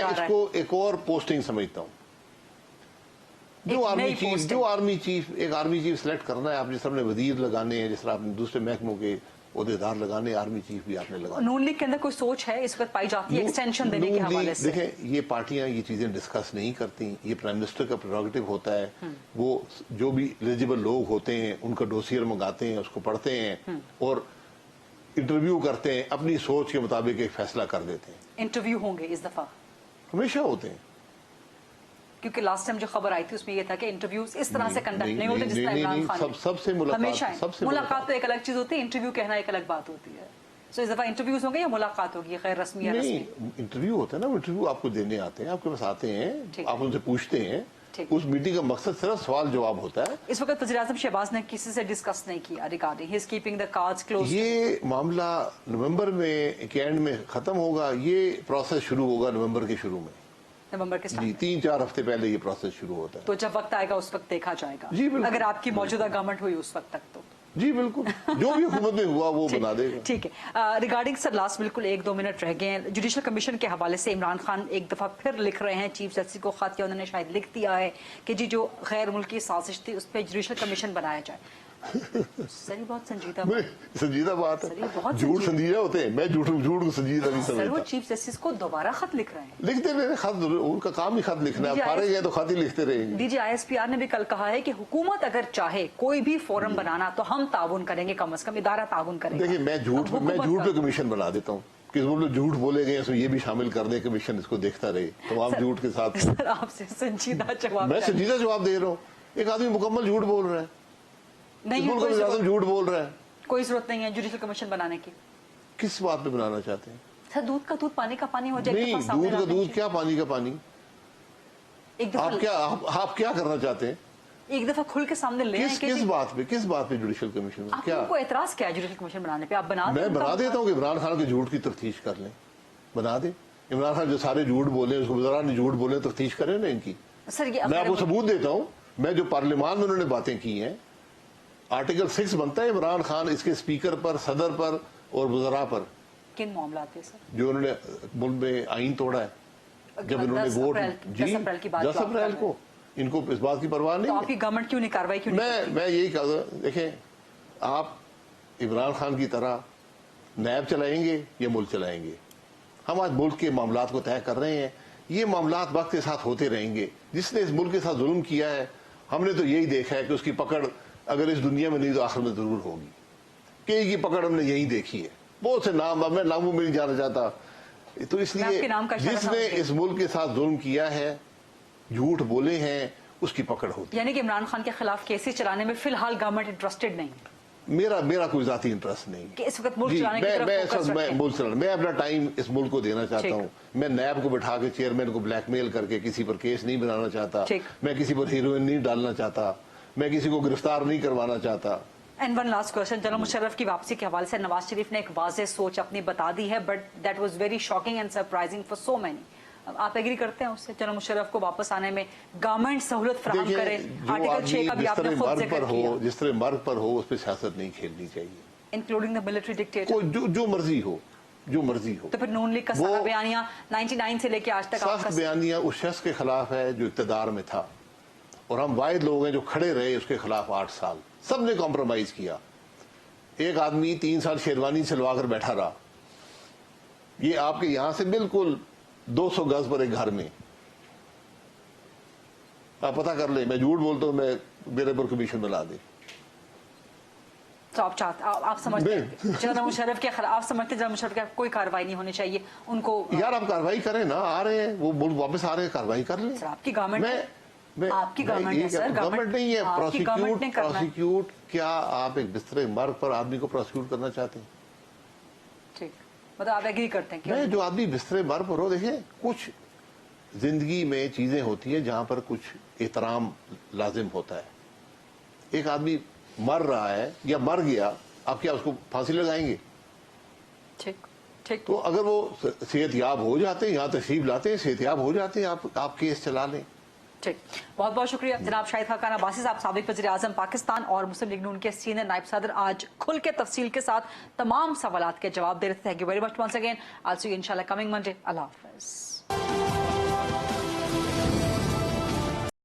اس کو ایک اور پوسٹنگ سمجھتا ہوں. جو آرمی چیف ایک آرمی چیف سلیکٹ کرنا ہے, آپ جس طرح نے وزیر لگانے ہیں, جس طرح آپ نے دوسرے محکموں کے عہدیدار لگانے, آرمی چیف بھی آپ نے لگانا. نون لیگ کے اندر کوئی سوچ ہے اس وقت پائی جاتی ہے ایکسٹینشن دینے کے حوالے سے؟ دیکھیں یہ پارٹیاں یہ چیزیں ڈسکس نہیں کرتی. یہ پرائم منسٹر کا پریروگیٹو ہوتا ہے. وہ جو بھی ایلیجیبل لوگ ہوتے ہیں ان کا ڈوسیئر منگاتے ہیں, اس کو پڑھتے ہیں اور انٹرویو کرتے ہیں, اپنی سوچ کے مطابق ایک فیصلہ کر دیتے ہیں. انٹرویو ہوں گے اس دفعہ؟ ہمیشہ ہوتے ہیں. کیونکہ لاسٹ ٹائم جو خبر آئی تھی اس میں یہ تھا کہ انٹرویوز اس طرح سے کنڈکٹ نہیں ہوتے جس طرح عمران خان. سب سے ملاقات تو ایک الگ چیز ہوتی ہے, انٹرویو کہنا ایک الگ بات ہوتی ہے. سو اس دفعہ انٹرویوز ہوں گے یا ملاقات ہوگی غیر رسمی یا رسمی؟ انٹرویو ہوتا ہے نا, انٹرویو آپ کو دینے آتے ہیں, آپ کے پاس آتے ہیں, آپ ان سے پوچھتے ہیں. اس میٹنگ کا مقصد صرف سوال جواب ہوتا ہے. اس وقت وزیر اعظم شہباز نے کسی سے ڈسکس نہیں کیا regarding he is keeping the cards close. یہ معاملہ نومبر میں کے اینڈ میں ختم ہوگا. یہ پروسیس شروع ہوگا نومبر کے شروع میں. نومبر کے جی 3-4 ہفتے پہلے یہ پروسیس شروع ہوتا ہے. تو جب وقت آئے گا اس وقت دیکھا جائے گا. جی بالکل, اگر آپ کی موجودہ گورنمنٹ ہوئی اس وقت تک تو جی بالکل, جو بھی حکومت میں ہوا وہ بنا دے گا. ٹھیک ہے. ریگارڈنگ سر لاسٹ بالکل 1-2 منٹ رہ گئے ہیں. جوڈیشل کمیشن کے حوالے سے عمران خان ایک دفعہ پھر لکھ رہے ہیں چیف جسٹس کو خط, یا انہوں نے شاید لکھ دیا ہے کہ جی جو غیر ملکی سازش تھی اس پہ جوڈیشل کمیشن بنایا جائے. سر یہ بہت سنجیدہ بات ہے. جھوٹ سنجیدہ ہوتے ہیں, میں جھوٹ کو سنجیدہ نہیں سمجھتا. سر وہ چیف جسٹس کو دوبارہ خط لکھ رہے ہیں. لکھتے رہے خط, ان کا کام ہی خط لکھنا ہے. فارغ ہے تو خط ہی لکھتے رہیں گے. ڈی جی ISPR نے بھی کل کہا ہے کہ حکومت اگر چاہے کوئی بھی فورم بنانا تو ہم تعاون کریں گے, کم از کم ادارہ تعاون کرے گا. دیکھیں میں جھوٹ پہ کمیشن بنا دیتا ہوں کہ مطلب جھوٹ بولے گئے اس میں یہ بھی شامل کر دیں, کمیشن اس کو دیکھتا رہے. تو آپ جھوٹ کے ساتھ. سر آپ سے سنجیدہ جواب. میں سنجیدہ جواب دے رہا ہوں. ایک آدمی مکمل جھوٹ بول رہا ہے, جھوٹ بول رہا ہے. کوئی ضرورت نہیں ہے جوڈیشل کمیشن بنانے کی. کس بات پہ بنانا چاہتے ہیں؟ سر دودھ کا دودھ پانی کا پانی ہو جائے. نہیں, دودھ کا دودھ کیا پانی کا پانی. آپ کیا کرنا چاہتے ہیں؟ ایک دفعہ کھل کے سامنے لے آئیں. کس بات پہ جوڈیشل کمیشن؟ کیا آپ کو اعتراض کیا ہے جوڈیشل کمیشن بنانے پہ؟ آپ بنا دیں. میں بنا دیتا ہوں کہ عمران خان کے جھوٹ کی تفتیش کر لیں. بنا دیں. عمران خان جو سارے جھوٹ بولے, اس کو وزراء نے جھوٹ بولے, تفتیش کریں نا ان کی. سر میں آپ کو ثبوت دیتا ہوں. میں جو پارلیمان میں انہوں نے باتیں کی ہیں, آرٹیکل 6 بنتا ہے عمران خان اس کے اسپیکر پر, صدر پر اور وزراء پر. کن معاملات ہے سر جو انہوں نے ملک میں آئین توڑا ہے, جب انہوں نے ووٹ 10 اپریل کو, ان کو اس بات کی پرواہ نہیں. تو آپ کی گورنمنٹ کیوں نہیں کاروائی کیوں نہیں؟ میں یہی کہا, دیکھیں آپ عمران خان کی طرح نیب چلائیں گے یا ملک چلائیں گے. ہم آج ملک کے معاملات کو طے کر رہے ہیں. یہ معاملات وقت کے ساتھ ہوتے رہیں گے. جس نے اس ملک کے ساتھ ظلم کیا ہے, ہم نے تو یہی دیکھا ہے کہ اس کی پکڑ اگر اس دنیا میں نہیں تو آخر میں ضرور ہوگی. کئی کی پکڑ ہم نے یہی دیکھی ہے. بہت سے نام, اب میں ناموں میں نہیں جانا چاہتا. तो मैं आपके नाम का इसलिए इशारा जिसने समझ गई। इस मुल्क के साथ जुल्म किया है, झूठ बोले हैं, उसकी पकड़ होती है। यानी कि इमरान खान के खिलाफ केसेस चलाने में फिलहाल गवर्नमेंट इंटरेस्टेड नहीं मेरा कोई जाती इंटरेस्ट नहीं कि इस वक्त मुल्क जी, चलाने की तरफ फोकस मैं रखें। मुल्क चलाना, मैं अपना टाइम इस मुल्क को देना चाहता ठीक। हूँ। मैं नैब को बिठा के चेयरमैन को ब्लैकमेल करके किसी पर केस नहीं बनाना चाहता, ठीक। मैं किसी पर हीरोइन नहीं डालना चाहता, मैं किसी को गिरफ्तार नहीं करवाना चाहता। And one last question, general Musharraf की वापसी के हवाले से नवाज शरीफ ने एक वाज़ेह सोच अपनी बता दी है, but that was very shocking and surprising for so many. आप एग्री करते हैं उससे, जनरल मुशर्रफ को वापस आने में गवर्नमेंट सहूलत फराहम करे? जो आर्टिकल 6 आदमी का भी जिस आपने तरह खुद मर्ग जिक्र पर हो, किया, जिस तरह मर्ग पर हो, उस पर सियासत नहीं खेलनी चाहिए। Including the military dictator. कोई जो मर्जी हो, जो मर्जी हो। तो फिर नून लीग का वो सारा बयानिया 99 से लेके आज तक सख्त आपका बयानिया उस शख्स के खिलाफ है जो इक्तदार में था, और हम वाहिद लोग हैं जो खड़े रहे उसके खिलाफ 8 साल। सबने कॉम्प्रोमाइज किया। एक आदमी 3 साल शेरवानी सिलवा कर बैठा रहा। ये आपके यहां से बिल्कुल 200 गज पर एक घर में, आप पता कर ले, मैं झूठ बोलता हूं, मैं मेरे पर कमीशन मिला दे। तो आप समझते हैं जनरल मुशर्रफ के खिलाफ, आप समझते हैं जनरल मुशर्रफ के खिलाफ कोई कार्रवाई नहीं होनी चाहिए उनको? यार आप कार्रवाई करें ना, आ रहे हैं वो मुल्क वापस आ रहे हैं, कार्रवाई कर लें। सर, आपकी गवर्नमेंट आपकी गवर्नमेंट है सर, गवर्नमेंट नहीं है। आपकी गवर्नमेंट ने करना है। प्रोसिक्यूट क्या आप एक बिस्तरे मर्ग पर आदमी को प्रोसिक्यूट करना चाहते हैं? ठीक, मतलब आप एग्री करते हैं नहीं, कि जो आदमी बिस्तरे मर्ग पर हो, देखें कुछ जिंदगी में चीजें होती हैं जहां पर कुछ एहतराम लाजिम होता है। एक आदमी मर रहा है या मर गया, आप क्या उसको फांसी लगाएंगे? ठीक ठीक। तो अगर वो सेहतयाब हो जाते हैं, यहाँ तशरीफ लाते हैं, सेहतयाब हो जाते हैं, आप केस चला लें। ठीक, बहुत बहुत शुक्रिया जनाब शाहिद खान अब्बासी साहब, साबिक वज़ीर आज़म पाकिस्तान और मुस्लिम लीग नून के सीनियर नायब सदर, आज खुल के तफसील के साथ तमाम सवालात के जवाब दे रहे थे। Thank you very much once again. I see you इंशाल्लाह कमिंग मंडे। अल्लाह हाफ़िज़।